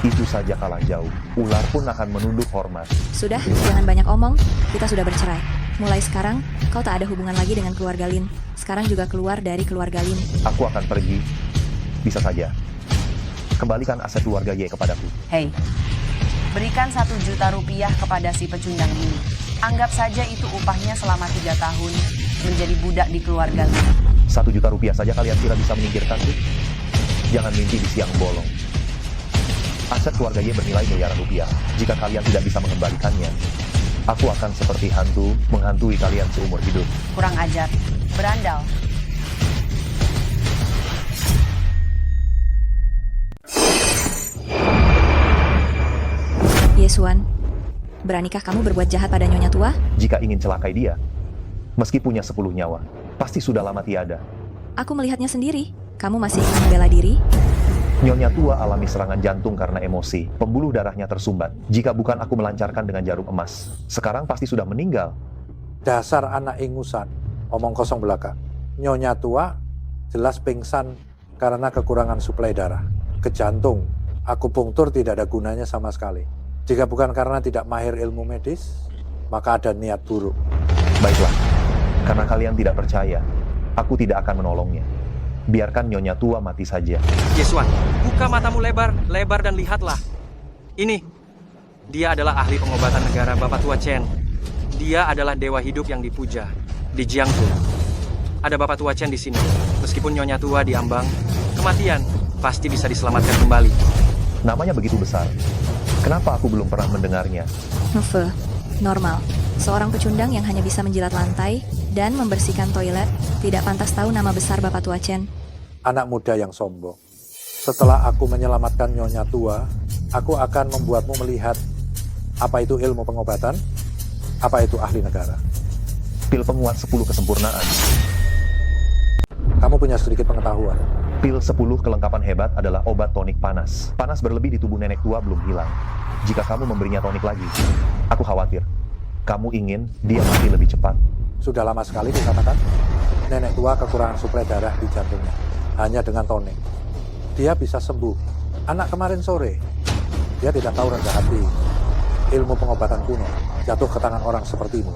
itu saja kalah jauh. Ular pun akan menunduk hormat. Sudah, jangan banyak omong. Kita sudah bercerai. Mulai sekarang, kau tak ada hubungan lagi dengan keluarga Lin. Sekarang juga keluar dari keluarga Lin. Aku akan pergi. Bisa saja. Kembalikan aset keluarga Ye kepadaku. Hei, berikan 1 juta rupiah kepada si pecundang ini. Anggap saja itu upahnya selama 3 tahun menjadi budak di keluarga Lin. 1 juta rupiah saja kalian kira bisa menyingkirkanku? Jangan mimpi di siang bolong. Aset keluarga Ye bernilai miliaran rupiah. Jika kalian tidak bisa mengembalikannya, aku akan seperti hantu menghantui kalian seumur hidup. Kurang ajar, berandal. Yeswan, beranikah kamu berbuat jahat pada Nyonya Tua? Jika ingin celakai dia, meski punya 10 nyawa, pasti sudah lama tiada. Aku melihatnya sendiri. Kamu masih ingin membela diri? Nyonya Tua alami serangan jantung karena emosi. Pembuluh darahnya tersumbat. Jika bukan aku melancarkan dengan jarum emas, sekarang pasti sudah meninggal. Dasar anak ingusan, omong kosong belaka. Nyonya Tua jelas pingsan karena kekurangan suplai darah ke jantung Akupunktur tidak ada gunanya sama sekali. Jika bukan karena tidak mahir ilmu medis, maka ada niat buruk. Baiklah, karena kalian tidak percaya, aku tidak akan menolongnya. Biarkan Nyonya Tua mati saja. Yesuan, buka matamu lebar, lebar dan lihatlah. Ini, dia adalah ahli pengobatan negara Bapak Tua Chen. Dia adalah dewa hidup yang dipuja di Jiangsu. Ada Bapak Tua Chen di sini. Meskipun Nyonya Tua diambang, kematian pasti bisa diselamatkan kembali. Namanya begitu besar. Kenapa aku belum pernah mendengarnya? Nufe, normal. Seorang pecundang yang hanya bisa menjilat lantai dan membersihkan toilet tidak pantas tahu nama besar Bapak Tua Chen. Anak muda yang sombong. Setelah aku menyelamatkan Nyonya Tua, aku akan membuatmu melihat apa itu ilmu pengobatan, apa itu ahli negara. Pil penguat 10 kesempurnaan. Kamu punya sedikit pengetahuan. Pil 10 kelengkapan hebat adalah obat tonik panas. Panas berlebih di tubuh nenek tua belum hilang. Jika kamu memberinya tonik lagi, aku khawatir. Kamu ingin dia mati lebih cepat. Sudah lama sekali dikatakan, nenek tua kekurangan suplai darah di jantungnya. Hanya dengan tonik, dia bisa sembuh. Anak kemarin sore, dia tidak tahu rendah hati. Ilmu pengobatan kuno jatuh ke tangan orang sepertimu.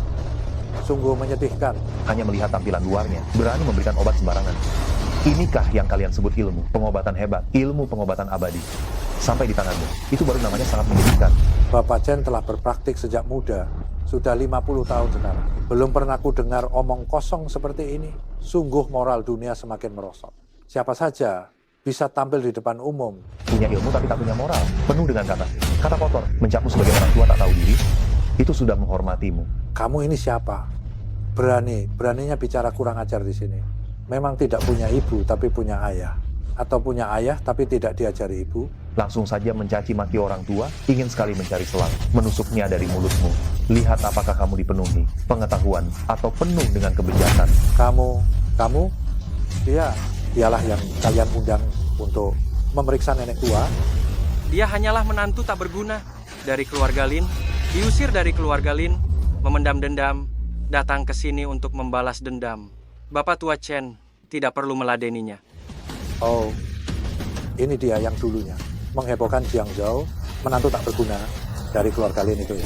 Sungguh menyedihkan. Hanya melihat tampilan luarnya, berani memberikan obat sembarangan. Inikah yang kalian sebut ilmu pengobatan hebat, ilmu pengobatan abadi? Sampai di tanganmu, itu baru namanya sangat menyedihkan. Bapak Chen telah berpraktik sejak muda. Sudah 50 tahun sekarang. Belum pernah ku dengar omong kosong seperti ini. Sungguh moral dunia semakin merosot. Siapa saja bisa tampil di depan umum. Punya ilmu tapi tak punya moral, penuh dengan kata kotor, mencapmu sebagai orang tua tak tahu diri. Itu sudah menghormatimu. Kamu ini siapa? Beraninya bicara kurang ajar di sini. Memang tidak punya ibu tapi punya ayah. Atau punya ayah tapi tidak diajari ibu. Langsung saja mencaci maki orang tua, ingin sekali mencari selang, menusuknya dari mulutmu. Lihat apakah kamu dipenuhi pengetahuan atau penuh dengan kebejatan. Kamu, dialah yang kalian undang untuk memeriksa nenek tua. Dia hanyalah menantu tak berguna dari keluarga Lin, diusir dari keluarga Lin, memendam dendam, datang ke sini untuk membalas dendam. Bapak Tua Chen tidak perlu meladeninya. Oh, ini dia yang dulunya menghebohkan Jiangzhou, menantu tak berguna dari keluarga Lin itu ya.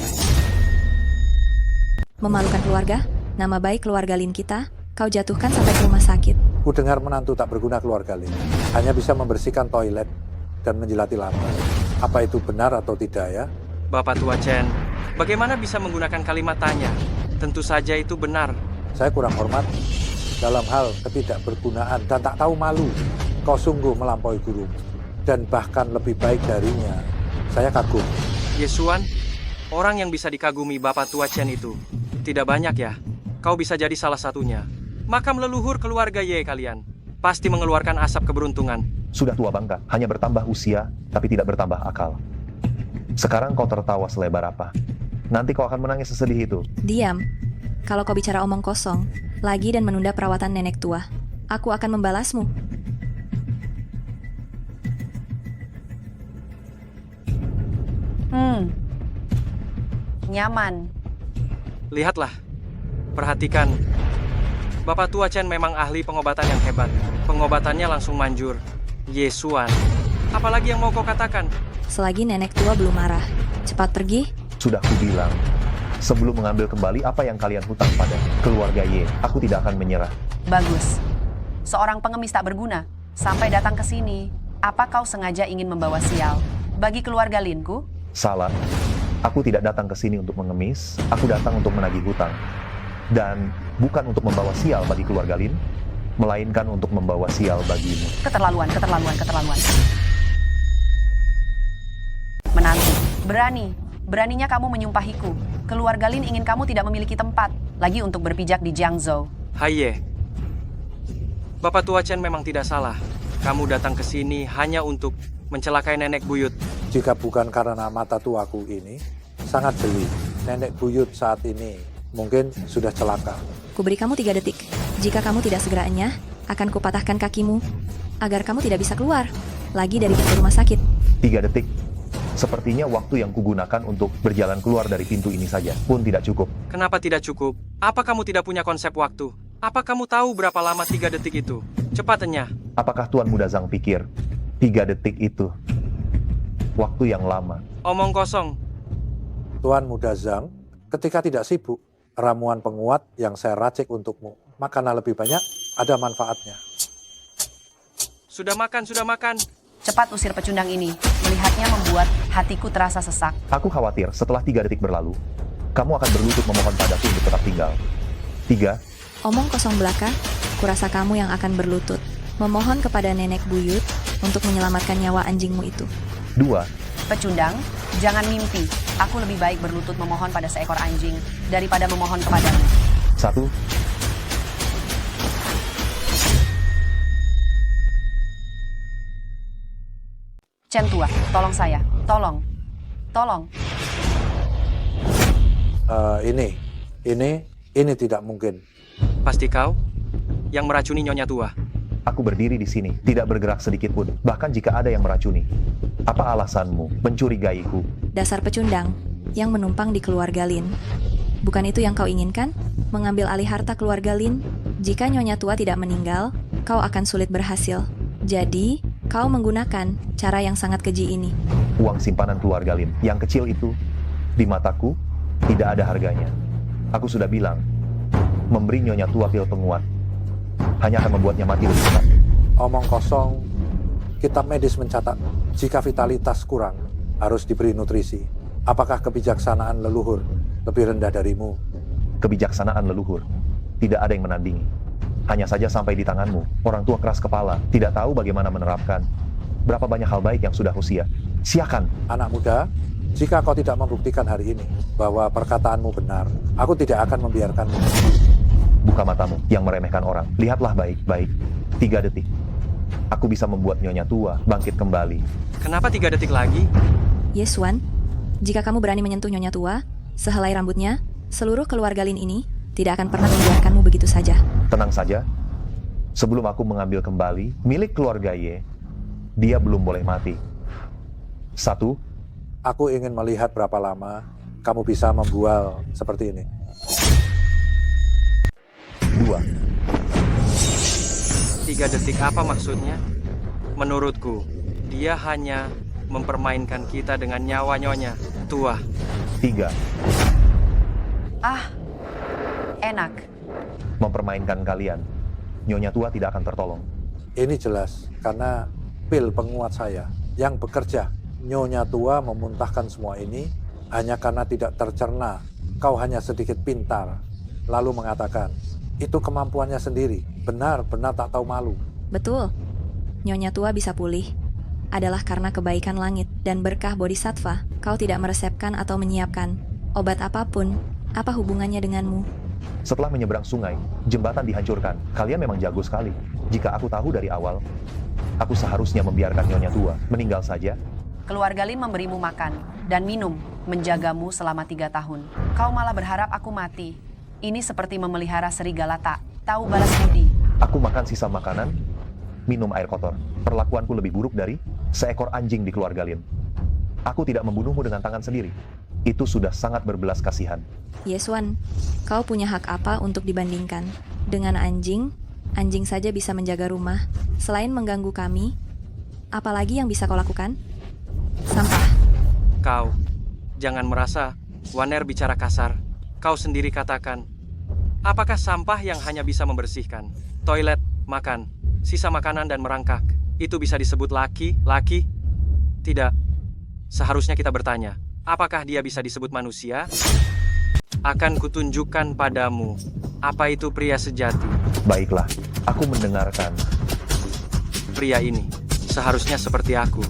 Memalukan keluarga, nama baik keluarga Lin kita, kau jatuhkan sampai ke rumah sakit. Ku dengar menantu tak berguna keluarga Lin hanya bisa membersihkan toilet dan menjilati lantai. Apa itu benar atau tidak ya? Bapak Tua Chen, bagaimana bisa menggunakan kalimat tanya? Tentu saja itu benar. Saya kurang hormat dalam hal ketidakbergunaan dan tak tahu malu. Kau sungguh melampaui gurumu. Dan bahkan lebih baik darinya. Saya kagum. Yesuan, orang yang bisa dikagumi Bapak Tua Chen itu tidak banyak ya. Kau bisa jadi salah satunya. Makam leluhur keluarga Ye kalian pasti mengeluarkan asap keberuntungan. Sudah tua bangka, hanya bertambah usia, tapi tidak bertambah akal. Sekarang kau tertawa selebar apa? Nanti kau akan menangis sesedih itu. Diam. Kalau kau bicara omong kosong, lagi dan menunda perawatan nenek tua, aku akan membalasmu. Nyaman. Lihatlah, perhatikan. Bapak Tua Chen memang ahli pengobatan yang hebat. Pengobatannya langsung manjur. Yesuan, apalagi yang mau kau katakan? Selagi nenek tua belum marah, cepat pergi. Sudah kubilang, sebelum mengambil kembali apa yang kalian hutang pada keluarga Ye, aku tidak akan menyerah. Bagus. Seorang pengemis tak berguna sampai datang ke sini. Apa kau sengaja ingin membawa sial bagi keluarga Linku? Salah. Aku tidak datang ke sini untuk mengemis, aku datang untuk menagih hutang. Dan bukan untuk membawa sial bagi keluarga Lin, melainkan untuk membawa sial bagimu. Keterlaluan. Menantu, beraninya kamu menyumpahiku. Keluarga Lin ingin kamu tidak memiliki tempat lagi untuk berpijak di Jiangzhou. Hai Ye, Bapak Tua Chen memang tidak salah. Kamu datang ke sini hanya untuk mencelakai nenek buyut. Jika bukan karena mata tuaku ini, sangat jeli. Nenek buyut saat ini mungkin sudah celaka. Kuberi kamu 3 detik. Jika kamu tidak segera enyah, akan kupatahkan kakimu, agar kamu tidak bisa keluar lagi dari pintu rumah sakit. 3 detik. Sepertinya waktu yang kugunakan untuk berjalan keluar dari pintu ini saja pun tidak cukup. Kenapa tidak cukup? Apa kamu tidak punya konsep waktu? Apa kamu tahu berapa lama 3 detik itu? Cepat enyah. Apakah Tuan Muda Zhang pikir 3 detik itu waktu yang lama. Omong kosong. Tuan Muda Zhang, ketika tidak sibuk, ramuan penguat yang saya racik untukmu. Makanlah lebih banyak, ada manfaatnya. Sudah makan, sudah makan. Cepat usir pecundang ini. Melihatnya membuat hatiku terasa sesak. Aku khawatir setelah 3 detik berlalu, kamu akan berlutut memohon padaku untuk tetap tinggal. 3, Omong kosong belaka, kurasa kamu yang akan berlutut, memohon kepada nenek buyut untuk menyelamatkan nyawa anjingmu itu. 2, Pecundang, jangan mimpi. Aku lebih baik berlutut memohon pada seekor anjing daripada memohon kepadamu. 1. Chen Tua, tolong saya. Tolong. Tolong. Ini tidak mungkin. Pasti kau yang meracuni Nyonya Tua. Aku berdiri di sini, tidak bergerak sedikit pun, bahkan jika ada yang meracuni. Apa alasanmu mencurigaiku? Dasar pecundang yang menumpang di keluarga Lin. Bukan itu yang kau inginkan? Mengambil alih harta keluarga Lin? Jika Nyonya Tua tidak meninggal, kau akan sulit berhasil. Jadi, kau menggunakan cara yang sangat keji ini. Uang simpanan keluarga Lin yang kecil itu, di mataku, tidak ada harganya. Aku sudah bilang, memberi Nyonya Tua pil penguat hanya akan membuatnya mati lebih cepat. Omong kosong, kitab medis mencatat, jika vitalitas kurang, harus diberi nutrisi. Apakah kebijaksanaan leluhur lebih rendah darimu? Kebijaksanaan leluhur, tidak ada yang menandingi. Hanya saja sampai di tanganmu, orang tua keras kepala, tidak tahu bagaimana menerapkan. Berapa banyak hal baik yang sudah usia. Siakan. Anak muda, jika kau tidak membuktikan hari ini bahwa perkataanmu benar, aku tidak akan membiarkanmu. Buka matamu yang meremehkan orang. Lihatlah baik-baik. 3 detik. Aku bisa membuat Nyonya Tua bangkit kembali. Kenapa 3 detik lagi? Yesuan, jika kamu berani menyentuh Nyonya Tua, sehelai rambutnya, seluruh keluarga Lin ini tidak akan pernah membiarkanmu begitu saja. Tenang saja. Sebelum aku mengambil kembali milik keluarga Ye, dia belum boleh mati. 1, Aku ingin melihat berapa lama kamu bisa membual seperti ini. 2, 3 detik apa maksudnya? Menurutku, dia hanya mempermainkan kita dengan nyawa Nyonya Tua. 3, Ah, enak. mempermainkan kalian. Nyonya Tua tidak akan tertolong. Ini jelas karena pil penguat saya yang bekerja. Nyonya Tua memuntahkan semua ini hanya karena tidak tercerna. Kau hanya sedikit pintar. Lalu mengatakan, itu kemampuannya sendiri. Benar-benar tak tahu malu. Betul. Nyonya Tua bisa pulih adalah karena kebaikan langit dan berkah bodhisattva. Kau tidak meresepkan atau menyiapkan obat apapun. Apa hubungannya denganmu? Setelah menyeberang sungai, jembatan dihancurkan. Kalian memang jago sekali. Jika aku tahu dari awal, aku seharusnya membiarkan Nyonya Tua meninggal saja. Keluarga Lin memberimu makan dan minum, menjagamu selama 3 tahun. Kau malah berharap aku mati. Ini seperti memelihara serigala tak tahu balas budi. Aku makan sisa makanan, minum air kotor. Perlakuanku lebih buruk dari seekor anjing di keluarga Lin. Aku tidak membunuhmu dengan tangan sendiri. Itu sudah sangat berbelas kasihan. Yesuan, kau punya hak apa untuk dibandingkan dengan anjing? Anjing saja bisa menjaga rumah. Selain mengganggu kami, apalagi yang bisa kau lakukan? Sampah. Kau, jangan merasa Waner bicara kasar. Kau sendiri katakan, apakah sampah yang hanya bisa membersihkan toilet, makan, sisa makanan dan merangkak, itu bisa disebut laki-laki? Tidak. Seharusnya kita bertanya, apakah dia bisa disebut manusia? Akan kutunjukkan padamu, apa itu pria sejati. Baiklah, aku mendengarkan. Pria ini seharusnya seperti aku.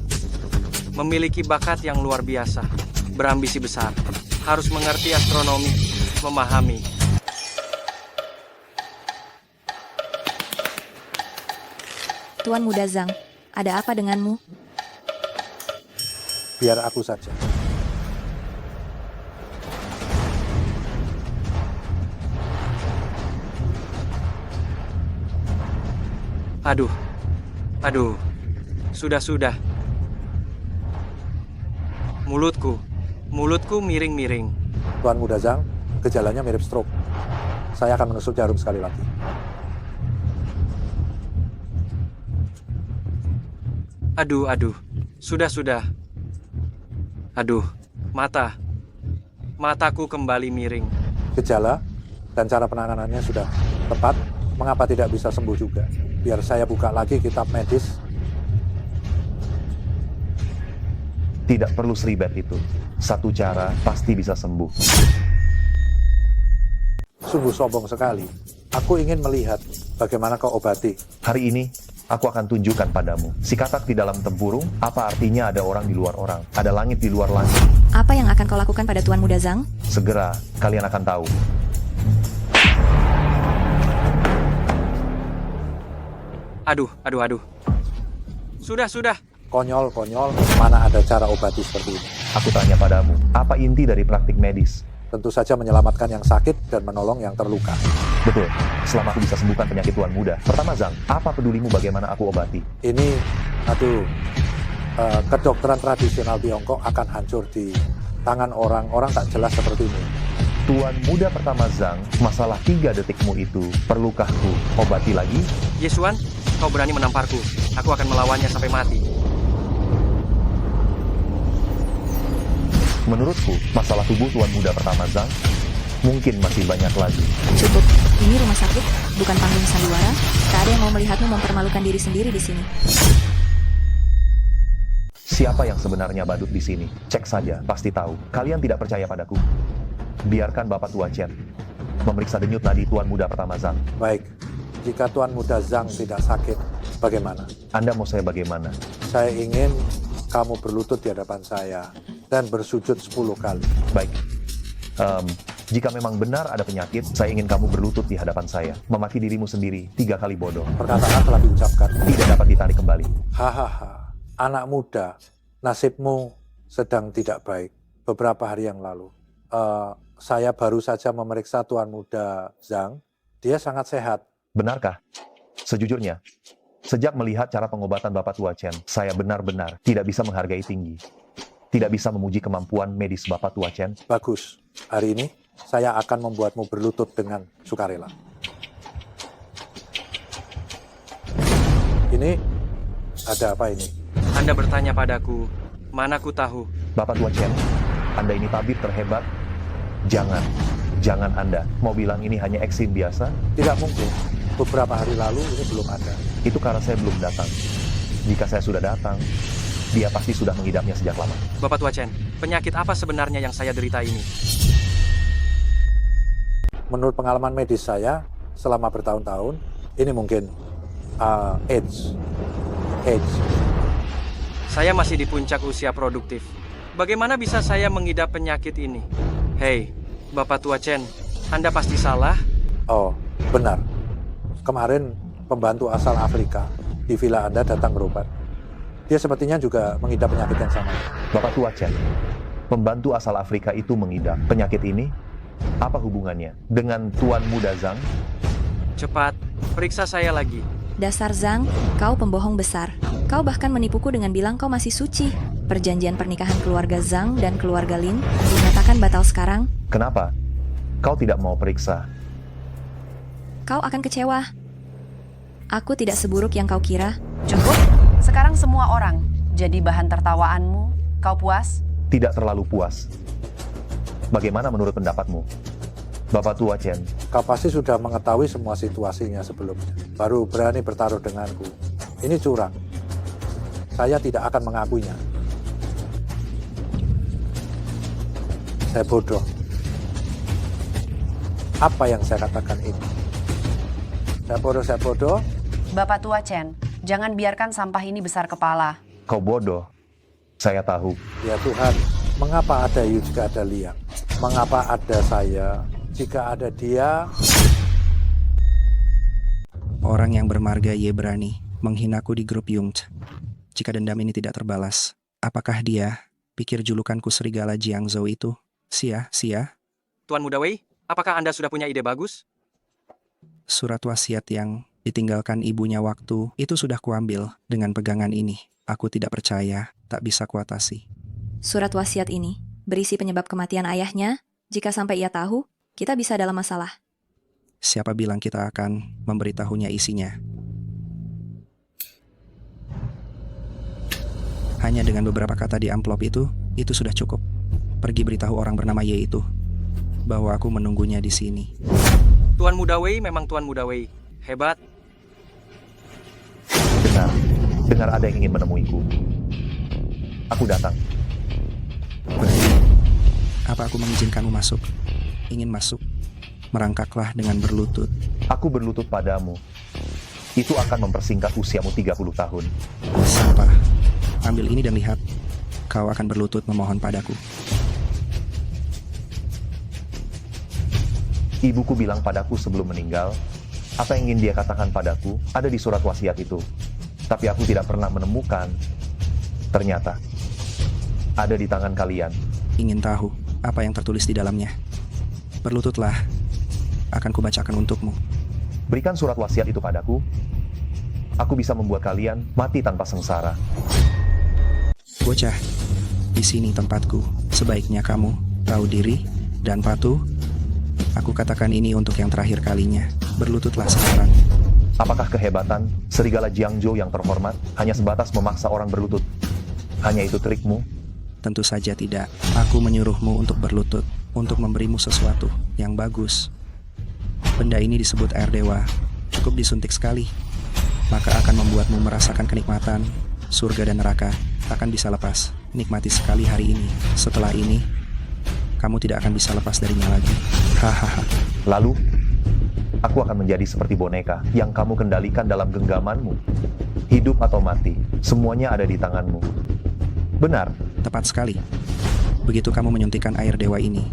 Memiliki bakat yang luar biasa, berambisi besar, harus mengerti astronomi, memahami. Tuan Muda Zhang, ada apa denganmu? Biar aku saja. Aduh, sudah. Mulutku miring-miring. Tuan Muda Zhang, gejalanya mirip stroke. Saya akan menusuk jarum sekali lagi. Aduh, sudah. Aduh, mata. Mataku kembali miring. Gejala dan cara penanganannya sudah tepat. Mengapa tidak bisa sembuh juga? Biar saya buka lagi kitab medis. Tidak perlu seribet itu. Satu cara pasti bisa sembuh. Sungguh sombong sekali. Aku ingin melihat bagaimana kau obati. Hari ini, aku akan tunjukkan padamu. Si katak di dalam tempurung, apa artinya ada orang di luar orang. Ada langit di luar langit. Apa yang akan kau lakukan pada Tuan Muda Zhang? Segera, kalian akan tahu. Aduh. Sudah. Konyol, mana ada cara obati seperti ini? Aku tanya padamu, apa inti dari praktik medis? Tentu saja menyelamatkan yang sakit dan menolong yang terluka. Betul, selama aku bisa sembuhkan penyakit Tuan Muda. Pertama Zhang, apa pedulimu bagaimana aku obati? Ini, kedokteran tradisional Tiongkok akan hancur di tangan orang-orang tak jelas seperti ini. Tuan Muda pertama Zhang, masalah 3 detikmu itu, perlukah ku obati lagi? Yesuan, kau berani menamparku. Aku akan melawannya sampai mati. Menurutku, masalah tubuh Tuan Muda pertama Zhang, mungkin masih banyak lagi. Cukup. Ini rumah sakit, bukan panggung sandiwara. Tak ada yang mau melihatmu mempermalukan diri sendiri di sini. Siapa yang sebenarnya badut di sini? Cek saja, pasti tahu. Kalian tidak percaya padaku? Biarkan Bapak Tua Chen memeriksa denyut nadi Tuan Muda pertama Zhang. Baik, jika Tuan Muda Zhang tidak sakit, bagaimana? Anda mau saya bagaimana? Saya ingin kamu berlutut di hadapan saya dan bersujud 10 kali. Baik. Jika memang benar ada penyakit, saya ingin kamu berlutut di hadapan saya. Memaki dirimu sendiri 3 kali bodoh. Perkataan telah diucapkan. Tidak dapat ditarik kembali. Hahaha, anak muda, nasibmu sedang tidak baik. Beberapa hari yang lalu, saya baru saja memeriksa Tuan Muda Zhang. Dia sangat sehat. Benarkah? Sejujurnya, sejak melihat cara pengobatan Bapak Tua Chen, saya benar-benar tidak bisa menghargai tinggi. Tidak bisa memuji kemampuan medis Bapak Tua Chen. Bagus. Hari ini, saya akan membuatmu berlutut dengan sukarela. Ini, ada apa ini? Anda bertanya padaku, mana ku tahu. Bapak Tua Chen, Anda ini tabib terhebat. Jangan Anda mau bilang ini hanya eksim biasa? Tidak mungkin. Beberapa hari lalu ini belum ada. Itu karena saya belum datang. Jika saya sudah datang, dia pasti sudah mengidapnya sejak lama. Bapak Tua Chen, penyakit apa sebenarnya yang saya derita ini? Menurut pengalaman medis saya, selama bertahun-tahun, ini mungkin AIDS. Saya masih di puncak usia produktif. Bagaimana bisa saya mengidap penyakit ini? Hei, Bapak Tua Chen, Anda pasti salah. Oh, benar. Kemarin pembantu asal Afrika di villa Anda datang berobat. Dia sepertinya juga mengidap penyakit yang sama. Bapak Tua Chen, pembantu asal Afrika itu mengidap penyakit ini? Apa hubungannya dengan Tuan Muda Zhang? Cepat, periksa saya lagi. Dasar Zhang, kau pembohong besar. Kau bahkan menipuku dengan bilang kau masih suci. Perjanjian pernikahan keluarga Zhang dan keluarga Lin dinyatakan batal sekarang. Kenapa? Kau tidak mau periksa? Kau akan kecewa. Aku tidak seburuk yang kau kira. Cukup. Sekarang semua orang jadi bahan tertawaanmu. Kau puas? Tidak terlalu puas. Bagaimana menurut pendapatmu? Bapak Tua Chen, Kau pasti sudah mengetahui semua situasinya sebelumnya. Baru berani bertaruh denganku. Ini curang. Saya tidak akan mengakuinya. Saya bodoh. Apa yang saya katakan ini? Saya bodoh. Bapak Tua Chen, jangan biarkan sampah ini besar kepala. kau bodoh. Saya tahu. Ya Tuhan, mengapa ada Yu jika ada Liang? Mengapa ada saya jika ada dia? Orang yang bermarga Ye berani menghinaku di grup Yungt. Jika dendam ini tidak terbalas, apakah dia pikir julukanku serigala Jiangzhou itu? Sia. Tuan Muda Wei, apakah Anda sudah punya ide bagus? Surat wasiat yang ditinggalkan ibunya waktu itu sudah kuambil dengan pegangan ini. Aku tidak percaya, tak bisa kuatasi. Surat wasiat ini berisi penyebab kematian ayahnya. Jika sampai ia tahu, kita bisa dalam masalah. Siapa bilang kita akan memberitahunya isinya? Hanya dengan beberapa kata di amplop itu, Itu sudah cukup. Pergi beritahu orang bernama Ye itu bahwa aku menunggunya di sini. Tuan Muda Wei memang Tuan Muda Wei. Hebat. Dengar ada yang ingin menemuiku. Aku datang. Apa aku mengizinkanmu masuk? Ingin masuk? Merangkaklah dengan berlutut. Aku berlutut padamu. Itu akan mempersingkat usiamu 30 tahun. Sampah. Ambil ini dan lihat. Kau akan berlutut memohon padaku. Ibuku bilang padaku sebelum meninggal, apa yang ingin dia katakan padaku ada di surat wasiat itu. Tapi aku tidak pernah menemukan. Ternyata, ada di tangan kalian. Ingin tahu apa yang tertulis di dalamnya? Berlututlah. Akan kubacakan untukmu. Berikan surat wasiat itu padaku. Aku bisa membuat kalian mati tanpa sengsara. Bocah, di sini tempatku. Sebaiknya kamu tahu diri dan patuh. Aku katakan ini untuk yang terakhir kalinya. Berlututlah sekarang. Apakah kehebatan serigala Jiangzhou yang terhormat hanya sebatas memaksa orang berlutut? Hanya itu trikmu? Tentu saja tidak. Aku menyuruhmu untuk berlutut, untuk memberimu sesuatu yang bagus. Benda ini disebut air dewa. Cukup disuntik sekali, maka akan membuatmu merasakan kenikmatan. Surga dan neraka akan bisa lepas. Nikmati sekali hari ini. Setelah ini, kamu tidak akan bisa lepas darinya lagi. Hahaha. Lalu, aku akan menjadi seperti boneka yang kamu kendalikan dalam genggamanmu. Hidup atau mati, semuanya ada di tanganmu. Benar, Tepat sekali. Begitu kamu menyuntikkan air dewa ini,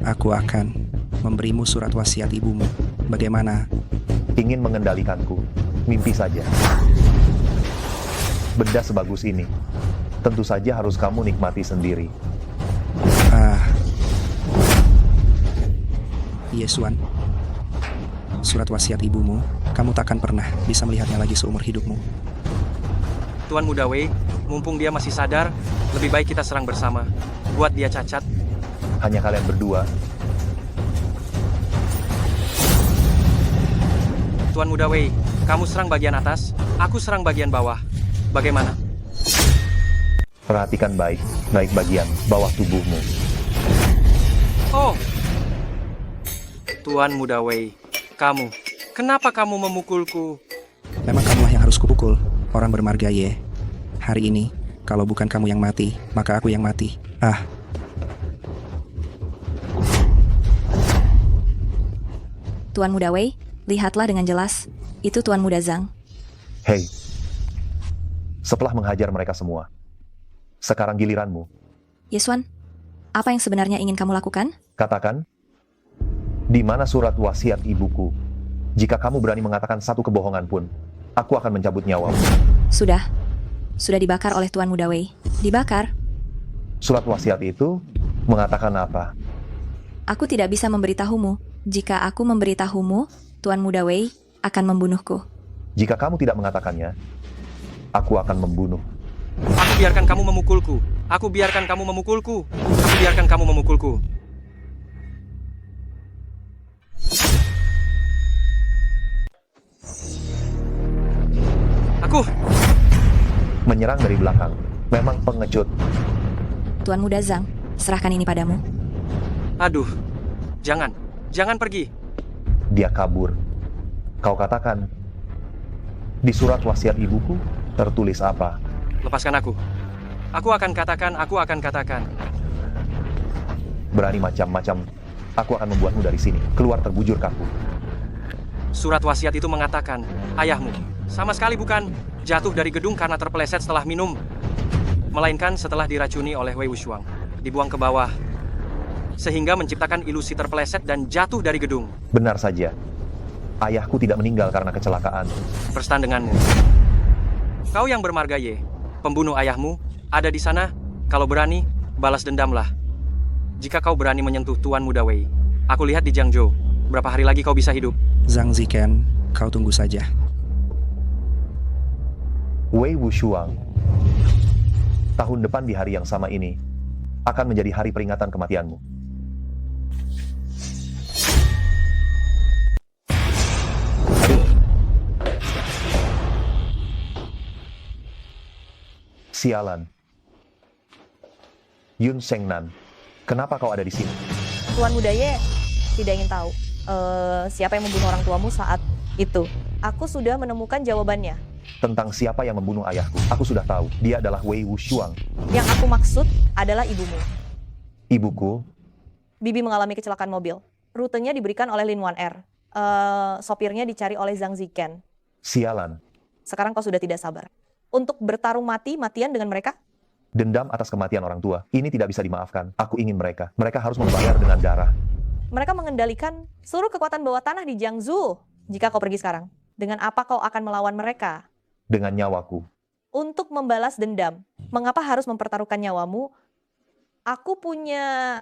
aku akan memberimu surat wasiat ibumu. Bagaimana? ingin mengendalikanku. Mimpi saja. Benda sebagus ini, tentu saja harus kamu nikmati sendiri. Yesuan, surat wasiat ibumu, kamu takkan pernah bisa melihatnya lagi seumur hidupmu. Tuan Muda Wei, mumpung dia masih sadar, lebih baik kita serang bersama. Buat dia cacat. Hanya kalian berdua. Tuan Muda Wei, kamu serang bagian atas, aku serang bagian bawah. Bagaimana? Perhatikan baik bagian bawah tubuhmu. Oh! Tuan Muda Wei, kenapa kamu memukulku? Memang kamulah yang harus kupukul, orang bermarga Ye. Hari ini, kalau bukan kamu yang mati, maka aku yang mati. Tuan Muda Wei, lihatlah dengan jelas. Itu Tuan Muda Zhang. Hei, setelah menghajar mereka semua, sekarang giliranmu. Yesuan, apa yang sebenarnya ingin kamu lakukan? Katakan, di mana surat wasiat ibuku? Jika kamu berani mengatakan satu kebohongan pun, aku akan mencabut nyawamu. Sudah dibakar oleh Tuan Muda Wei. Dibakar? Surat wasiat itu mengatakan apa? Aku tidak bisa memberitahumu. Jika aku memberitahumu, Tuan Muda Wei akan membunuhku. Jika kamu tidak mengatakannya, aku akan membunuh. Aku biarkan kamu memukulku. Aku biarkan kamu memukulku. Aku biarkan kamu memukulku. Aku Menyerang dari belakang, memang pengecut. Tuan Muda Zhang, serahkan ini padamu. Aduh, jangan pergi. Dia kabur. Kau katakan, di surat wasiat ibuku tertulis apa? Lepaskan aku. Aku akan katakan. Berani macam-macam, aku akan membuatmu dari sini, keluar terbujur kaku. Surat wasiat itu mengatakan, ayahmu, sama sekali bukan, jatuh dari gedung karena terpeleset setelah minum. Melainkan setelah diracuni oleh Wei Wuxiang, dibuang ke bawah. Sehingga menciptakan ilusi terpeleset dan jatuh dari gedung. Benar saja. Ayahku tidak meninggal karena kecelakaan. Berstan denganmu. Kau yang bermarga Ye, pembunuh ayahmu, ada di sana. Kalau berani, balas dendamlah. Jika kau berani menyentuh Tuan Muda Wei, aku lihat di Jiangzhou, berapa hari lagi kau bisa hidup? Zhang Ziken, kau tunggu saja. Wei Wuxiang, tahun depan di hari yang sama ini, akan menjadi hari peringatan kematianmu. Sialan. Yun Sengnan, kenapa kau ada di sini? Tuan Muda Ye tidak ingin tahu siapa yang membunuh orang tuamu saat itu. Aku sudah menemukan jawabannya. Tentang siapa yang membunuh ayahku, aku sudah tahu. Dia adalah Wei Wushuang. Yang aku maksud adalah ibumu. Ibuku, Bibi mengalami kecelakaan mobil. Rutenya diberikan oleh Lin Wan Er. Sopirnya dicari oleh Zhang Ziken. sialan. Sekarang kau sudah tidak sabar. Untuk bertarung mati-matian dengan mereka? Dendam atas kematian orang tua, ini tidak bisa dimaafkan. Aku ingin mereka. Mereka harus membayar dengan darah. Mereka mengendalikan seluruh kekuatan bawah tanah di Jiangsu. Jika kau pergi sekarang, dengan apa kau akan melawan mereka? Dengan nyawaku. Untuk membalas dendam. Mengapa harus mempertaruhkan nyawamu? Aku punya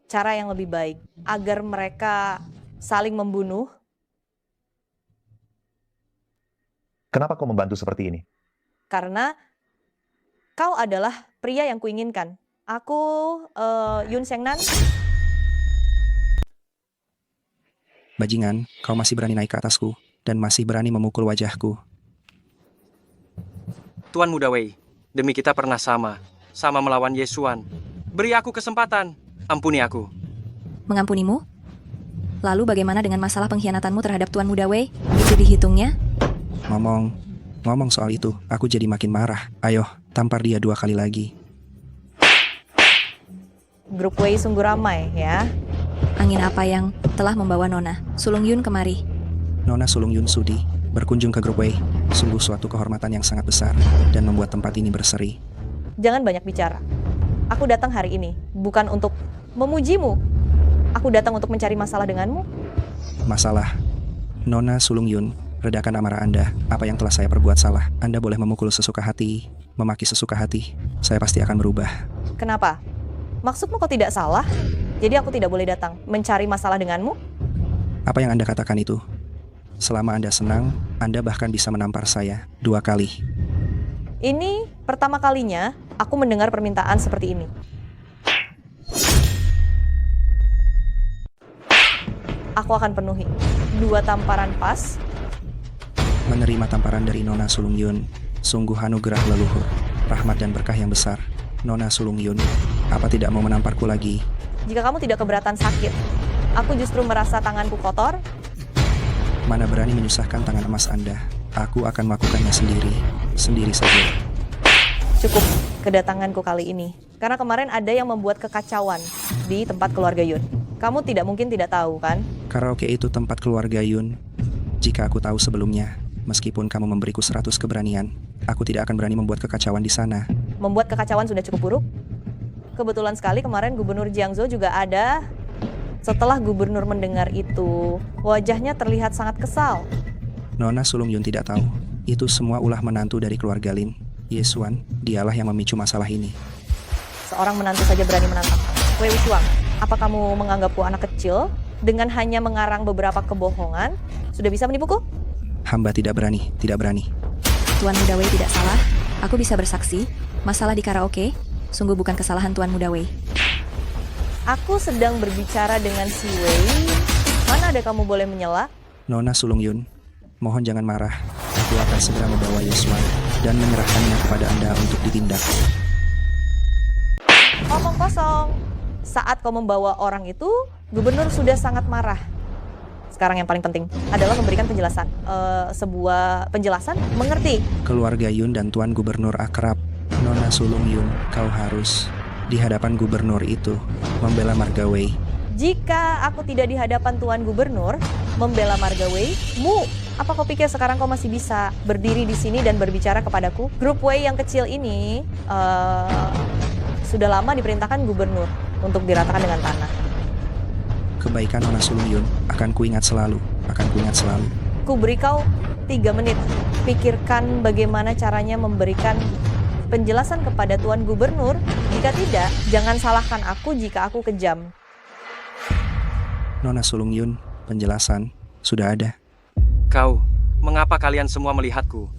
cara yang lebih baik agar mereka saling membunuh. Kenapa kau membantu seperti ini? Karena kau adalah pria yang kuinginkan. Aku Yun Sengnan. Bajingan, kau masih berani naik ke atasku dan masih berani memukul wajahku. Tuan Muda Wei, demi kita pernah sama melawan Yesuan. Beri aku kesempatan, ampuni aku. Mengampunimu? Lalu bagaimana dengan masalah pengkhianatanmu terhadap Tuan Muda Wei? Itu dihitungnya? Ngomong soal itu, aku jadi makin marah. Ayo, tampar dia 2 kali lagi. Grup Wei sungguh ramai ya. Angin apa yang telah membawa Nona Sulung Yun kemari? Nona Sulung Yun Sudi berkunjung ke Grup Wei. Sungguh suatu kehormatan yang sangat besar dan membuat tempat ini berseri. Jangan banyak bicara. Aku datang hari ini bukan untuk memujimu. Aku datang untuk mencari masalah denganmu. Masalah. Nona Sulung Yun, redakan amarah Anda. Apa yang telah saya perbuat salah? Anda boleh memukul sesuka hati, memaki sesuka hati. Saya pasti akan berubah. Kenapa? Maksudmu kau tidak salah? Jadi aku tidak boleh datang mencari masalah denganmu? Apa yang Anda katakan itu? Selama Anda senang, Anda bahkan bisa menampar saya 2 kali. Ini pertama kalinya aku mendengar permintaan seperti ini. Aku akan penuhi 2 tamparan pas. Menerima tamparan dari Nona Sulung Yun, sungguh anugerah leluhur, rahmat dan berkah yang besar. Nona Sulung Yun, apa tidak mau menamparku lagi? Jika kamu tidak keberatan sakit, aku justru merasa tanganku kotor. Mana berani menyusahkan tangan emas Anda? Aku akan melakukannya sendiri saja. Cukup kedatanganku kali ini. Karena kemarin ada yang membuat kekacauan di tempat keluarga Yun. Kamu tidak mungkin tidak tahu kan? Karaoke itu tempat keluarga Yun. Jika aku tahu sebelumnya, meskipun kamu memberiku 100 keberanian, aku tidak akan berani membuat kekacauan di sana. Membuat kekacauan sudah cukup buruk. Kebetulan sekali kemarin Gubernur Jiangsu juga ada. Setelah gubernur mendengar itu, wajahnya terlihat sangat kesal. Nona Sulung Yun tidak tahu. Itu semua ulah menantu dari keluarga Lin. Yesuan, dialah yang memicu masalah ini. Seorang menantu saja berani menantang. Wei Wushuang, apa kamu menganggapku anak kecil? Dengan hanya mengarang beberapa kebohongan, sudah bisa menipuku? Hamba tidak berani. Tuan Muda Wei tidak salah. Aku bisa bersaksi. Masalah di karaoke sungguh bukan kesalahan Tuan Muda Wei. Aku sedang berbicara dengan si Wei. Mana ada kamu boleh menyela? Nona Sulung Yun, mohon jangan marah. Aku akan segera membawa Yesuan dan menyerahkannya kepada Anda untuk ditindak. Omong kosong. Saat kau membawa orang itu, gubernur sudah sangat marah. Sekarang yang paling penting adalah memberikan penjelasan. Sebuah penjelasan, mengerti? Keluarga Yun dan Tuan Gubernur akrab. Nona Sulung Yun, kau harus di hadapan gubernur itu membela Marga Wei. Jika aku tidak di hadapan Tuan Gubernur membela Marga Wei, apa kau pikir sekarang kau masih bisa berdiri di sini dan berbicara kepadaku? Grup Wei yang kecil ini sudah lama diperintahkan gubernur untuk diratakan dengan tanah. Kebaikan Nona Sulung Yun akan kuingat selalu. Ku beri kau 3 menit. Pikirkan bagaimana caranya memberikan penjelasan kepada Tuan Gubernur. Jika tidak, jangan salahkan aku jika aku kejam. Nona Sulung Yun, penjelasan sudah ada. Kau, mengapa kalian semua melihatku?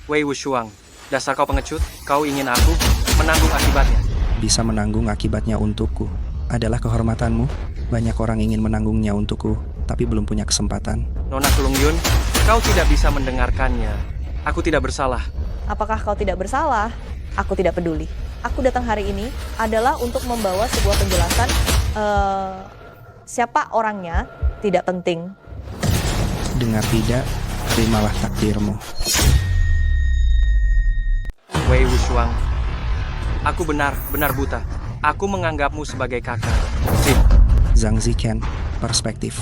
Wei Wushuang, dasar kau pengecut, kau ingin aku menanggung akibatnya. Bisa menanggung akibatnya untukku adalah kehormatanmu. Banyak orang ingin menanggungnya untukku, tapi belum punya kesempatan. Nona Sulung Yun, kau tidak bisa mendengarkannya. Aku tidak bersalah. Apakah kau tidak bersalah? Aku tidak peduli. Aku datang hari ini adalah untuk membawa sebuah penjelasan siapa orangnya tidak penting. Dengar tidak, terimalah takdirmu. Wei Wushuang, aku benar-benar buta. Aku menganggapmu sebagai kakak. Sip. Zhang Ziken, perspektif.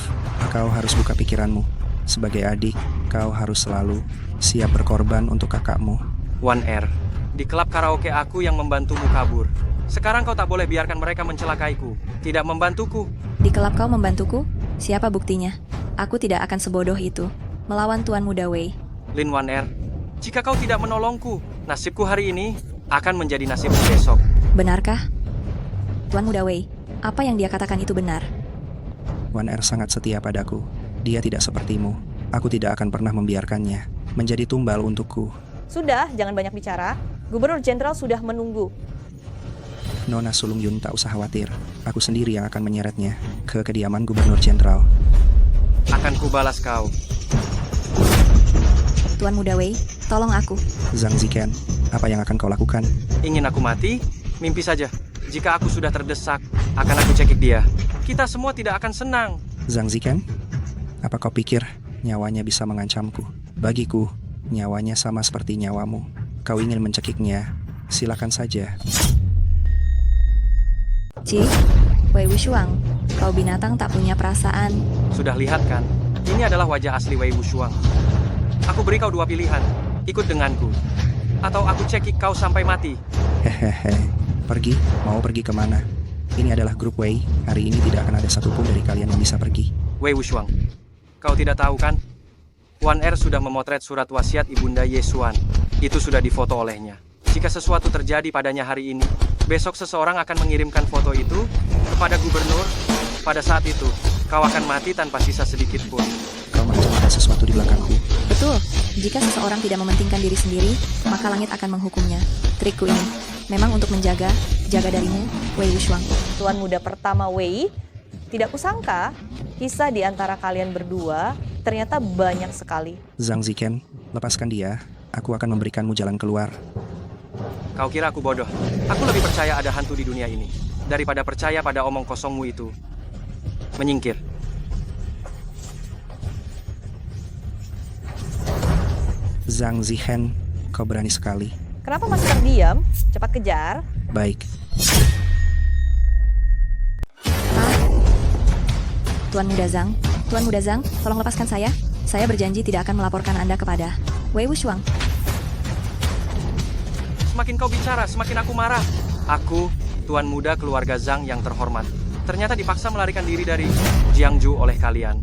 Kau harus buka pikiranmu. Sebagai adik, kau harus selalu siap berkorban untuk kakakmu. One Air, di klub karaoke aku yang membantumu kabur. Sekarang kau tak boleh biarkan mereka mencelakaiku. Tidak membantuku. Di kelab kau membantuku? Siapa buktinya? Aku tidak akan sebodoh itu. Melawan Tuan Muda Wei. Lin One Air, jika kau tidak menolongku, nasibku hari ini akan menjadi nasibmu besok. Benarkah? Tuan Muda Wei, apa yang dia katakan itu benar? Wan Er sangat setia padaku. Dia tidak sepertimu. Aku tidak akan pernah membiarkannya menjadi tumbal untukku. Sudah, jangan banyak bicara. Gubernur Jenderal sudah menunggu. Nona Sulung Yun tak usah khawatir. Aku sendiri yang akan menyeretnya ke kediaman Gubernur Jenderal. Akan kubalas kau. Tuan Muda Wei, tolong aku. Zhang Ziken, apa yang akan kau lakukan? Ingin aku mati? Mimpi saja. Jika aku sudah terdesak, akan aku cekik dia. Kita semua tidak akan senang. Zhang Ziken, apa kau pikir nyawanya bisa mengancamku? Bagiku, nyawanya sama seperti nyawamu. Kau ingin mencekiknya, silakan saja. Cik, Wei Wushuang, kau binatang tak punya perasaan. Sudah lihat kan? Ini adalah wajah asli Wei Wushuang. Aku beri kau dua pilihan. Ikut denganku. Atau aku cekik kau sampai mati. Hehehe, pergi? Mau pergi kemana? Ini adalah grup Wei. Hari ini tidak akan ada satupun dari kalian yang bisa pergi. Wei Wushuang, kau tidak tahu kan? Wan Er sudah memotret surat wasiat Ibunda Ye Xuan. Itu sudah difoto olehnya. Jika sesuatu terjadi padanya hari ini, besok seseorang akan mengirimkan foto itu kepada gubernur. Pada saat itu, kau akan mati tanpa sisa sedikit pun. Kau macam ada sesuatu di belakangku. Betul, jika seseorang tidak mementingkan diri sendiri, maka langit akan menghukumnya. Trikku ini memang untuk jaga darimu, Wei Wushuang. Tuan muda pertama Wei, tidak kusangka kisah di antara kalian berdua ternyata banyak sekali. Zhang Ziken, lepaskan dia. Aku akan memberikanmu jalan keluar. Kau kira aku bodoh? Aku lebih percaya ada hantu di dunia ini daripada percaya pada omong kosongmu itu. Menyingkir. Zhang Ziken, kau berani sekali. Kenapa masih terdiam? Cepat kejar. Baik. Tuan Muda Zhang, tolong lepaskan saya. Saya berjanji tidak akan melaporkan Anda kepada Wei Wushuang. Semakin kau bicara, semakin aku marah. Aku, Tuan Muda keluarga Zhang yang terhormat, ternyata dipaksa melarikan diri dari Jiangju oleh kalian.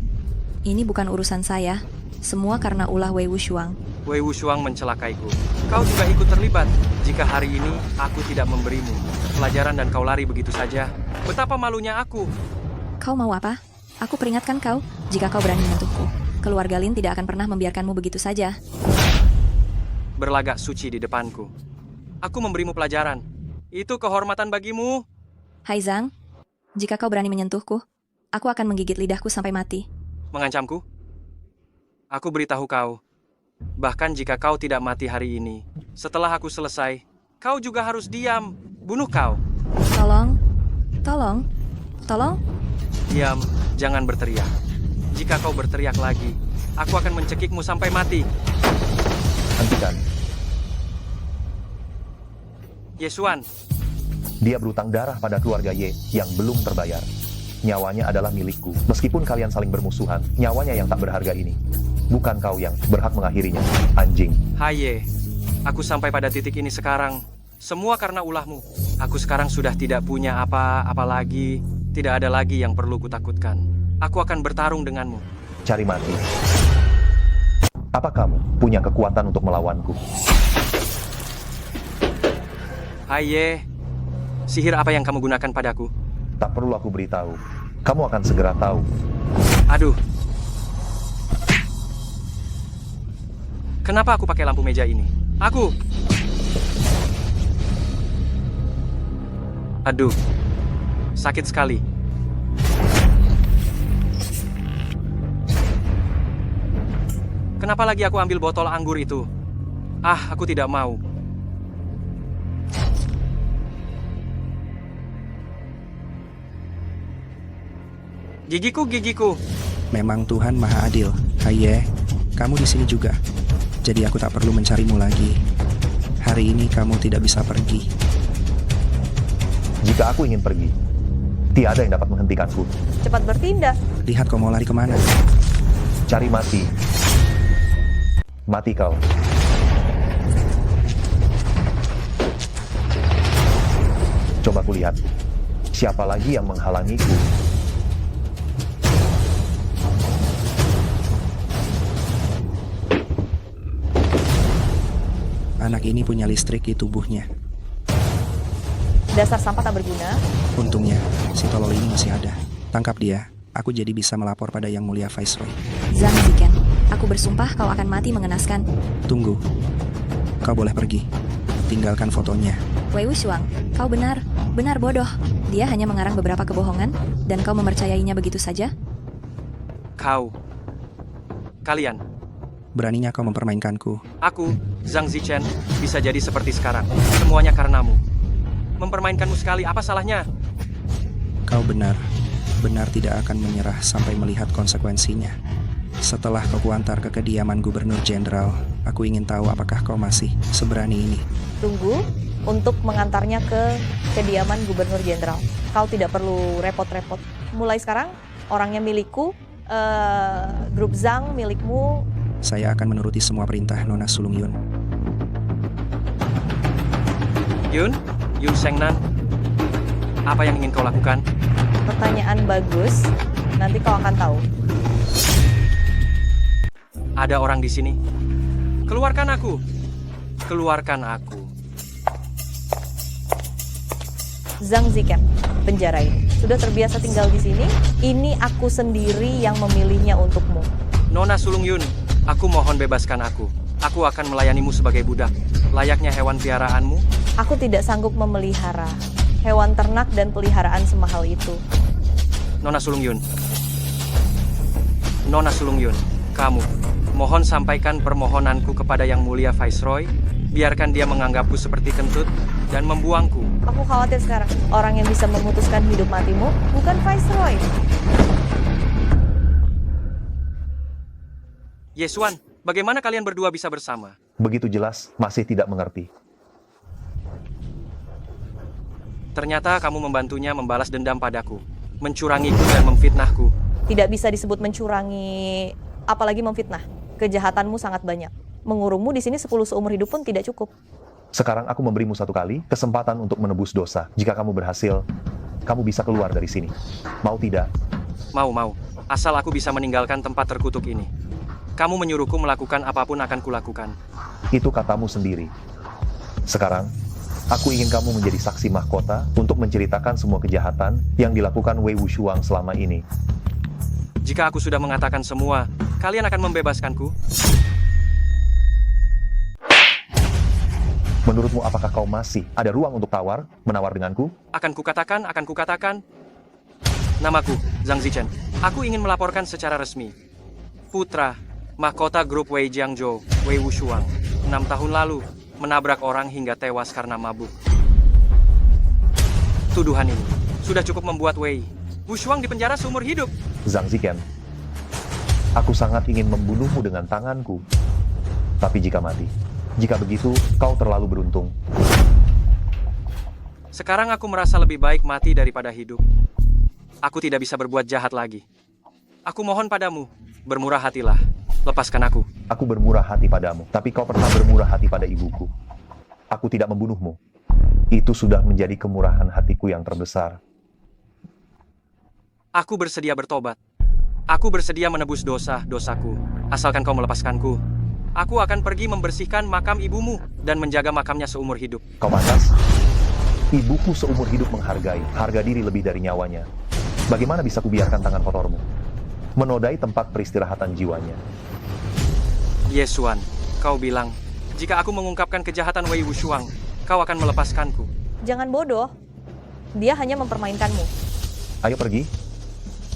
Ini bukan urusan saya. Semua karena ulah Wei Wushuang. Wei Wushuang mencelakaiku. Kau juga ikut terlibat. Jika hari ini aku tidak memberimu pelajaran dan kau lari begitu saja, betapa malunya aku. Kau mau apa? Aku peringatkan kau, jika kau berani menyentuhku, keluarga Lin tidak akan pernah membiarkanmu begitu saja. Berlagak suci di depanku. Aku memberimu pelajaran. Itu kehormatan bagimu. Hai Zhang, jika kau berani menyentuhku, aku akan menggigit lidahku sampai mati. Mengancamku? Aku beritahu kau, bahkan jika kau tidak mati hari ini, setelah aku selesai, kau juga harus diam. Bunuh kau. Tolong. Diam, jangan berteriak. Jika kau berteriak lagi, aku akan mencekikmu sampai mati. Hentikan. Ye Xuan, Dia berutang darah pada keluarga Ye yang belum terbayar. Nyawanya adalah milikku. Meskipun kalian saling bermusuhan, nyawanya yang tak berharga ini. Bukan kau yang berhak mengakhirinya, anjing. hai Ye, aku sampai pada titik ini sekarang. Semua karena ulahmu. Aku sekarang sudah tidak punya apa-apa lagi. Tidak ada lagi yang perlu kutakutkan. Aku akan bertarung denganmu. Cari mati. Apa kamu punya kekuatan untuk melawanku? Hai Ye, sihir apa yang kamu gunakan padaku? Tak perlu aku beritahu. Kamu akan segera tahu. Aduh. Kenapa aku pakai lampu meja ini? Aku. Aduh. Sakit sekali. Kenapa lagi aku ambil botol anggur itu? Ah, aku tidak mau. Gigiku. Memang Tuhan Maha Adil. Haye, kamu di sini juga. Jadi aku tak perlu mencarimu lagi. Hari ini kamu tidak bisa pergi. Jika aku ingin pergi, tiada yang dapat menghentikanku. Cepat bertindak. Lihat kau mau lari kemana. Cari mati. Mati kau. Coba kulihat, siapa lagi yang menghalangiku? Anak ini punya listrik di tubuhnya. Dasar sampah tak berguna. Untungnya, si tolol ini masih ada. Tangkap dia. Aku jadi bisa melapor pada Yang Mulia Viceroy. Zhang Ziken, aku bersumpah kau akan mati mengenaskan. Tunggu. Kau boleh pergi. Tinggalkan fotonya. Wei Wuxiang, kau benar bodoh. Dia hanya mengarang beberapa kebohongan, dan kau mempercayainya begitu saja? Kalian, Beraninya kau mempermainkanku. aku, Zhang Zichen, bisa jadi seperti sekarang. Semuanya karenamu. Mempermainkanmu sekali, apa salahnya? Kau benar tidak akan menyerah sampai melihat konsekuensinya. Setelah kau kuantar ke kediaman Gubernur Jenderal, aku ingin tahu apakah kau masih seberani ini. Tunggu untuk mengantarnya ke kediaman Gubernur Jenderal. Kau tidak perlu repot-repot. Mulai sekarang, orangnya milikku, grup Zhang milikmu. Saya akan menuruti semua perintah Nona Sulung Yun. Yun Shengnan, apa yang ingin kau lakukan? Pertanyaan bagus, nanti kau akan tahu. Ada orang di sini. Keluarkan aku. Zhang Ziken, penjara ini. Sudah terbiasa tinggal di sini, ini aku sendiri yang memilihnya untukmu. Nona Sulung Yun, aku mohon bebaskan aku. Aku akan melayanimu sebagai budak, layaknya hewan piaraanmu. Aku tidak sanggup memelihara hewan ternak dan peliharaan semahal itu. Nona Sulung Yun, kamu, mohon sampaikan permohonanku kepada Yang Mulia Viceroy. Biarkan dia menganggapku seperti kentut dan membuangku. Aku khawatir sekarang, orang yang bisa memutuskan hidup matimu bukan Viceroy. Yesuan, bagaimana kalian berdua bisa bersama? Begitu jelas, masih tidak mengerti. Ternyata kamu membantunya membalas dendam padaku, mencurangiku dan memfitnahku. Tidak bisa disebut mencurangi, apalagi memfitnah. Kejahatanmu sangat banyak. Mengurungmu di sini 10 seumur hidup pun tidak cukup. Sekarang aku memberimu satu kali kesempatan untuk menebus dosa. Jika kamu berhasil, kamu bisa keluar dari sini. Mau tidak? Mau. Asal aku bisa meninggalkan tempat terkutuk ini. Kamu menyuruhku melakukan apapun akan kulakukan. Itu katamu sendiri. Sekarang, aku ingin kamu menjadi saksi mahkota untuk menceritakan semua kejahatan yang dilakukan Wei Wuxiang selama ini. Jika aku sudah mengatakan semua, kalian akan membebaskanku? Menurutmu apakah kau masih ada ruang untuk menawar denganku? Akan kukatakan. Namaku, Zhang Zichen. Aku ingin melaporkan secara resmi. Putra, mahkota grup Wei Jiangzhou, Wei Wuxiang, 6 tahun lalu, menabrak orang hingga tewas karena mabuk. Tuduhan ini sudah cukup membuat Wei Wuxiang dipenjara seumur hidup. Zhang Ziken, aku sangat ingin membunuhmu dengan tanganku. Tapi jika begitu, kau terlalu beruntung. Sekarang aku merasa lebih baik mati daripada hidup. Aku tidak bisa berbuat jahat lagi. Aku mohon padamu, bermurah hatilah. Lepaskan aku. Aku bermurah hati padamu, tapi kau pernah bermurah hati pada ibuku. Aku tidak membunuhmu. Itu sudah menjadi kemurahan hatiku yang terbesar. Aku bersedia bertobat. Aku bersedia menebus dosaku. Asalkan kau melepaskanku. Aku akan pergi membersihkan makam ibumu dan menjaga makamnya seumur hidup. Kau pantas? Ibuku seumur hidup menghargai, harga diri lebih dari nyawanya. Bagaimana bisa kubiarkan tangan kotormu menodai tempat peristirahatan jiwanya? Yesuan, kau bilang, jika aku mengungkapkan kejahatan Wei Wuxiang, kau akan melepaskanku. Jangan bodoh. Dia hanya mempermainkanmu. Ayo pergi.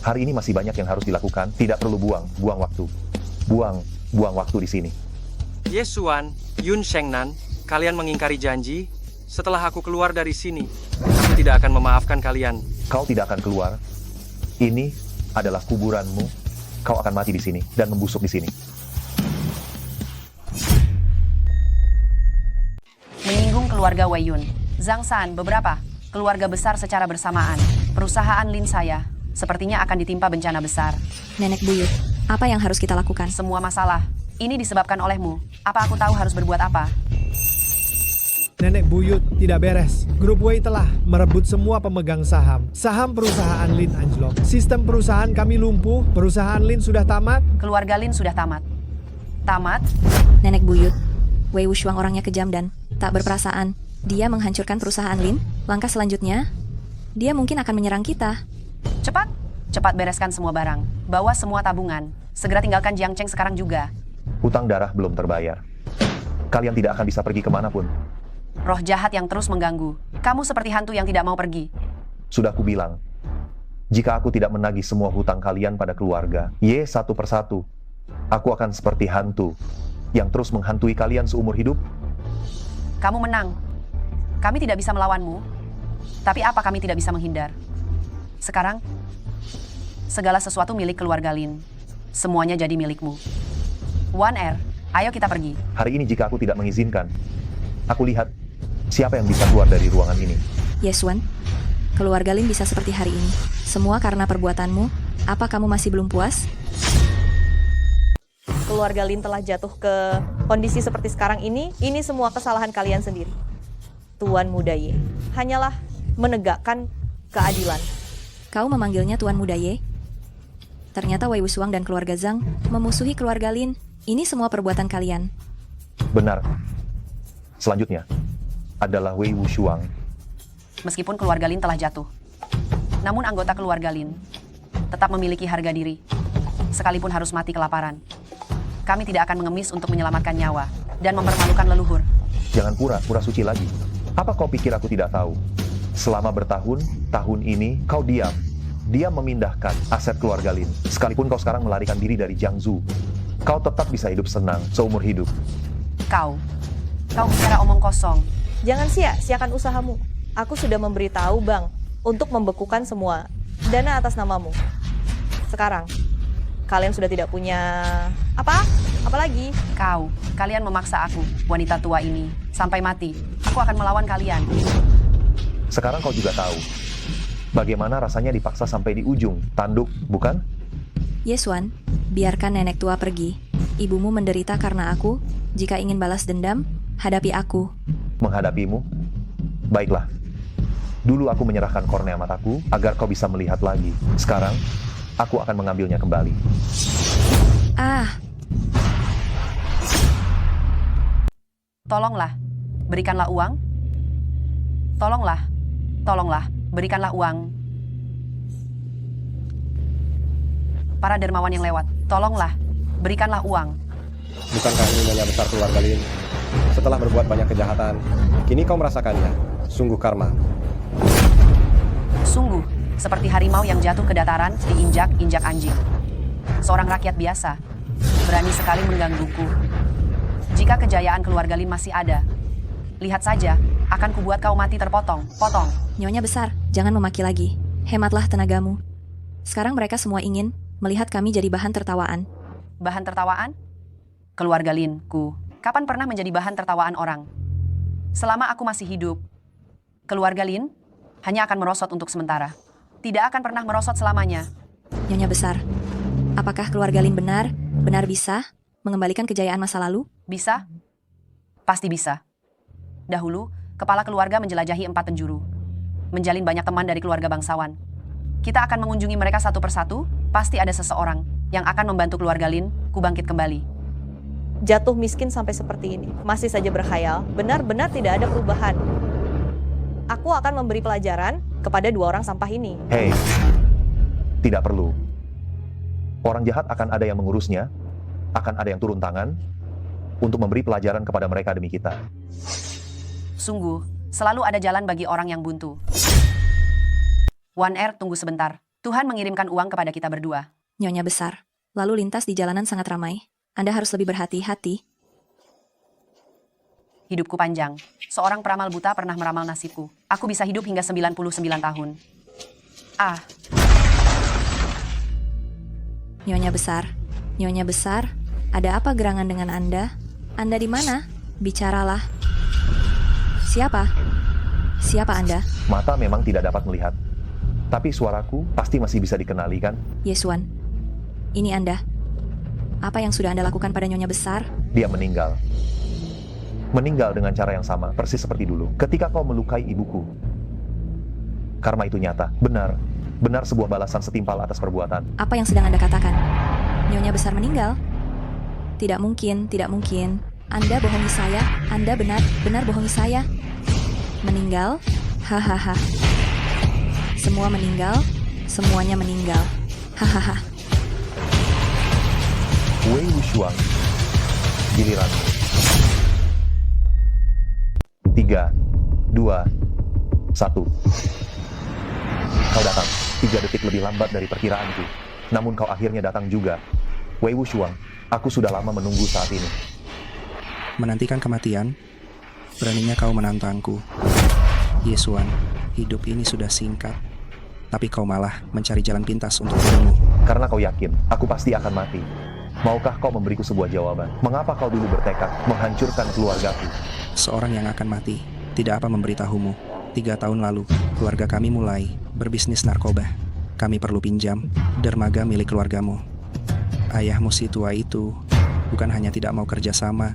Hari ini masih banyak yang harus dilakukan. Tidak perlu buang waktu. Buang waktu di sini. Yesuan, Yun Shengnan, kalian mengingkari janji. Setelah aku keluar dari sini, aku tidak akan memaafkan kalian. Kau tidak akan keluar. Ini adalah kuburanmu. Kau akan mati di sini dan membusuk di sini. Menyinggung keluarga Wei Yun. Zhang San, beberapa keluarga besar secara bersamaan. Perusahaan Lin saya sepertinya akan ditimpa bencana besar. Nenek buyut, apa yang harus kita lakukan? Semua masalah ini disebabkan olehmu. Apa aku tahu harus berbuat apa? Nenek buyut, tidak beres. Grup Wei telah merebut semua pemegang saham. Saham perusahaan Lin anjlok. Sistem perusahaan kami lumpuh. Perusahaan Lin sudah tamat. Keluarga Lin sudah tamat. Tamat? Nenek buyut, Wei Wushuang orangnya kejam dan tak berperasaan. Dia menghancurkan perusahaan Lin. Langkah selanjutnya, dia mungkin akan menyerang kita. Cepat, cepat bereskan semua barang. Bawa semua tabungan. Segera tinggalkan Jiangcheng sekarang juga. Hutang darah belum terbayar. Kalian tidak akan bisa pergi kemanapun. Roh jahat yang terus mengganggu. Kamu seperti hantu yang tidak mau pergi. Sudah kubilang, jika aku tidak menagih semua hutang kalian pada keluarga, satu persatu, aku akan seperti hantu yang terus menghantui kalian seumur hidup. Kamu menang. Kami tidak bisa melawanmu. Tapi apa kami tidak bisa menghindar? Sekarang, segala sesuatu milik keluarga Lin. Semuanya jadi milikmu. One Air, ayo kita pergi. Hari ini jika aku tidak mengizinkan, aku lihat siapa yang bisa keluar dari ruangan ini. Yesuan, keluarga Lin bisa seperti hari ini. Semua karena perbuatanmu. Apa kamu masih belum puas? Keluarga Lin telah jatuh ke kondisi seperti sekarang ini semua kesalahan kalian sendiri. Tuan Muda Ye hanyalah menegakkan keadilan. Kau memanggilnya Tuan Muda Ye? Ternyata Wei Wushuang dan keluarga Zhang memusuhi keluarga Lin. Ini semua perbuatan kalian. Benar. Selanjutnya adalah Wei Wushuang. Meskipun keluarga Lin telah jatuh, namun anggota keluarga Lin tetap memiliki harga diri. Sekalipun harus mati kelaparan, kami tidak akan mengemis untuk menyelamatkan nyawa dan mempermalukan leluhur. Jangan pura-pura suci lagi. Apa kau pikir aku tidak tahu? Selama bertahun-tahun ini kau diam memindahkan aset keluarga Lin. Sekalipun kau sekarang melarikan diri dari Jiangsu, kau tetap bisa hidup senang seumur hidup. Kau bicara omong kosong. Jangan sia-siakan usahamu. Aku sudah memberitahu Bang untuk membekukan semua dana atas namamu. Sekarang, kalian sudah tidak punya apa lagi? Kalian memaksa aku, wanita tua ini, sampai mati. Aku akan melawan kalian. Sekarang kau juga tahu bagaimana rasanya dipaksa sampai di ujung tanduk, bukan? Yesuan, biarkan nenek tua pergi. Ibumu menderita karena aku. Jika ingin balas dendam, hadapi aku. Menghadapimu? Baiklah. Dulu aku menyerahkan kornea mataku agar kau bisa melihat lagi. Sekarang, aku akan mengambilnya kembali. Tolonglah, berikanlah uang. Tolonglah, berikanlah uang. Para dermawan yang lewat, tolonglah, berikanlah uang. Bukankah ini nyonya besar keluarga Lin? Setelah berbuat banyak kejahatan, kini kau merasakannya. Sungguh karma. Sungguh, seperti harimau yang jatuh ke dataran diinjak-injak anjing. Seorang rakyat biasa, berani sekali menggangguku. Jika kejayaan keluarga Lin masih ada, lihat saja, akan kubuat kau mati terpotong-potong. Nyonya besar, jangan memaki lagi. Hematlah tenagamu. Sekarang mereka semua ingin melihat kami jadi bahan tertawaan. Bahan tertawaan? Keluarga Lin, kapan pernah menjadi bahan tertawaan orang? Selama aku masih hidup, keluarga Lin hanya akan merosot untuk sementara. Tidak akan pernah merosot selamanya. Nyonya besar, apakah keluarga Lin benar bisa mengembalikan kejayaan masa lalu? Bisa? Pasti bisa. Dahulu, kepala keluarga menjelajahi 4 penjuru. Menjalin banyak teman dari keluarga bangsawan. Kita akan mengunjungi mereka satu persatu, pasti ada seseorang yang akan membantu keluarga Lin bangkit kembali. Jatuh miskin sampai seperti ini, masih saja berkhayal, benar-benar tidak ada perubahan. Aku akan memberi pelajaran kepada 2 orang sampah ini. Hei, tidak perlu. Orang jahat akan ada yang mengurusnya, akan ada yang turun tangan untuk memberi pelajaran kepada mereka demi kita. Sungguh, selalu ada jalan bagi orang yang buntu. One Air, tunggu sebentar. Tuhan mengirimkan uang kepada kita berdua. Nyonya besar, lalu lintas di jalanan sangat ramai. Anda harus lebih berhati-hati. Hidupku panjang. Seorang peramal buta pernah meramal nasibku. Aku bisa hidup hingga 99 tahun. Nyonya besar, ada apa gerangan dengan Anda? Anda di mana? Bicaralah. Siapa? Siapa Anda? Mata memang tidak dapat melihat. Tapi suaraku pasti masih bisa dikenali kan? Yesuan, ini Anda. Apa yang sudah Anda lakukan pada Nyonya besar? Dia meninggal. Meninggal dengan cara yang sama, persis seperti dulu. Ketika kau melukai ibuku. Karma itu nyata. Benar sebuah balasan setimpal atas perbuatan. Apa yang sedang Anda katakan? Nyonya besar meninggal? Tidak mungkin. Anda bohongi saya. Anda benar bohongi saya. Meninggal? Hahaha. Semua meninggal? Semuanya meninggal. Hahaha. Wei Wuxiang, giliran. 3, 2, 1. Kau datang 3 detik lebih lambat dari perkiraanku. Namun kau akhirnya datang juga. Wei Wuxiang, aku sudah lama menunggu saat ini. Menantikan kematian? Beraninya kau menantangku. Yesuan, hidup ini sudah singkat. Tapi kau malah mencari jalan pintas untuk dirimu. Karena kau yakin, aku pasti akan mati. Maukah kau memberiku sebuah jawaban? Mengapa kau dulu bertekad menghancurkan keluargaku? Seorang yang akan mati tidak apa memberitahumu. 3 tahun lalu, keluarga kami mulai berbisnis narkoba. Kami perlu pinjam dermaga milik keluargamu. Ayahmu si tua itu bukan hanya tidak mau kerja sama,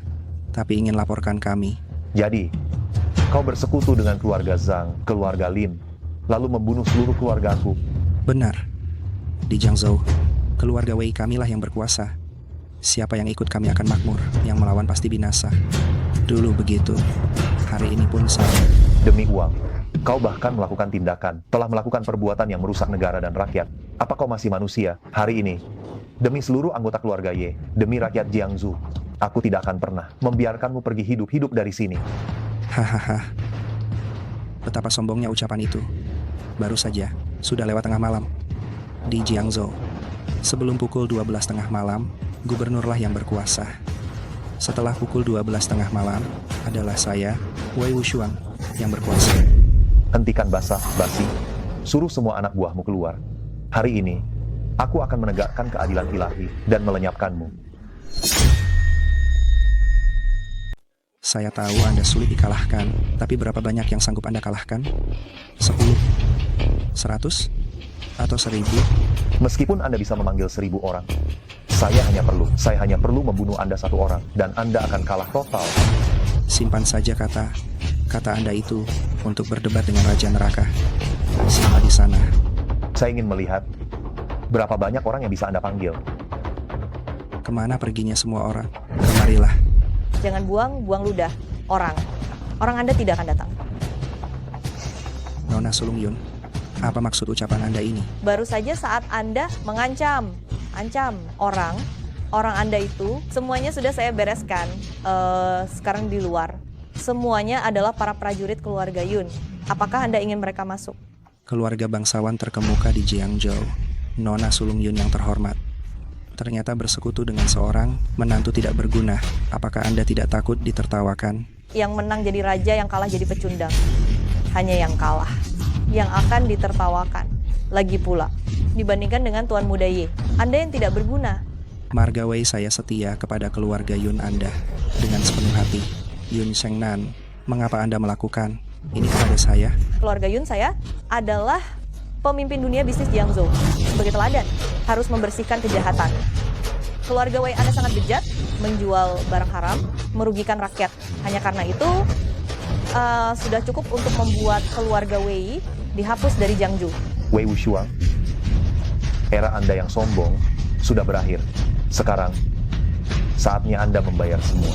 tapi ingin laporkan kami. Jadi, kau bersekutu dengan keluarga Zhang, keluarga Lin, lalu membunuh seluruh keluargaku. Benar. Di Jiangzhou, keluarga Wei kamilah yang berkuasa. Siapa yang ikut kami akan makmur, yang melawan pasti binasa. Dulu begitu, hari ini pun sama. Demi uang, kau bahkan melakukan tindakan, telah melakukan perbuatan yang merusak negara dan rakyat. Apa kau masih manusia? Hari ini, demi seluruh anggota keluarga Ye, demi rakyat Jiangzhou, aku tidak akan pernah membiarkanmu pergi hidup-hidup dari sini. Hahaha. Betapa sombongnya ucapan itu. Baru saja, sudah lewat tengah malam. Di Jiangzhou, sebelum pukul 12 tengah malam, gubernurlah yang berkuasa. Setelah pukul 12 tengah malam, adalah saya, Wei Wuxiang, yang berkuasa. Hentikan basa-basi. Suruh semua anak buahmu keluar. Hari ini, aku akan menegakkan keadilan ilahi dan melenyapkanmu. Saya tahu Anda sulit dikalahkan, tapi berapa banyak yang sanggup Anda kalahkan? 10? 100? Atau 1000? Meskipun Anda bisa memanggil 1000 orang, saya hanya perlu membunuh Anda 1 orang, dan Anda akan kalah total. Simpan saja kata Anda itu untuk berdebat dengan Raja Neraka. Sama di sana. Saya ingin melihat berapa banyak orang yang bisa Anda panggil. Kemana perginya semua orang? Kemarilah. Jangan buang ludah. Orang Anda tidak akan datang. Nona Sulung Yun, apa maksud ucapan Anda ini? Baru saja saat Anda mengancam orang Anda itu, semuanya sudah saya bereskan. Sekarang di luar. Semuanya adalah para prajurit keluarga Yun. Apakah Anda ingin mereka masuk? Keluarga bangsawan terkemuka di Jiangzhou, Nona Sulung Yun yang terhormat, ternyata bersekutu dengan seorang menantu tidak berguna. Apakah Anda tidak takut ditertawakan? Yang menang jadi raja, yang kalah jadi pecundang. Hanya yang kalah yang akan ditertawakan. Lagi pula, dibandingkan dengan Tuan Muda Ye, Anda yang tidak berguna. Marga Wei, saya setia kepada keluarga Yun Anda dengan sepenuh hati. Yun Shengnan, mengapa Anda melakukan ini kepada saya? Keluarga Yun saya adalah pemimpin dunia bisnis Jiangzhou. Sebagai teladan, harus membersihkan kejahatan. Keluarga Wei Anda sangat bejat, menjual barang haram, merugikan rakyat. Hanya karena itu, sudah cukup untuk membuat keluarga Wei dihapus dari Jiangzhou. Wei Wuxiang, era Anda yang sombong sudah berakhir. Sekarang, saatnya Anda membayar semua.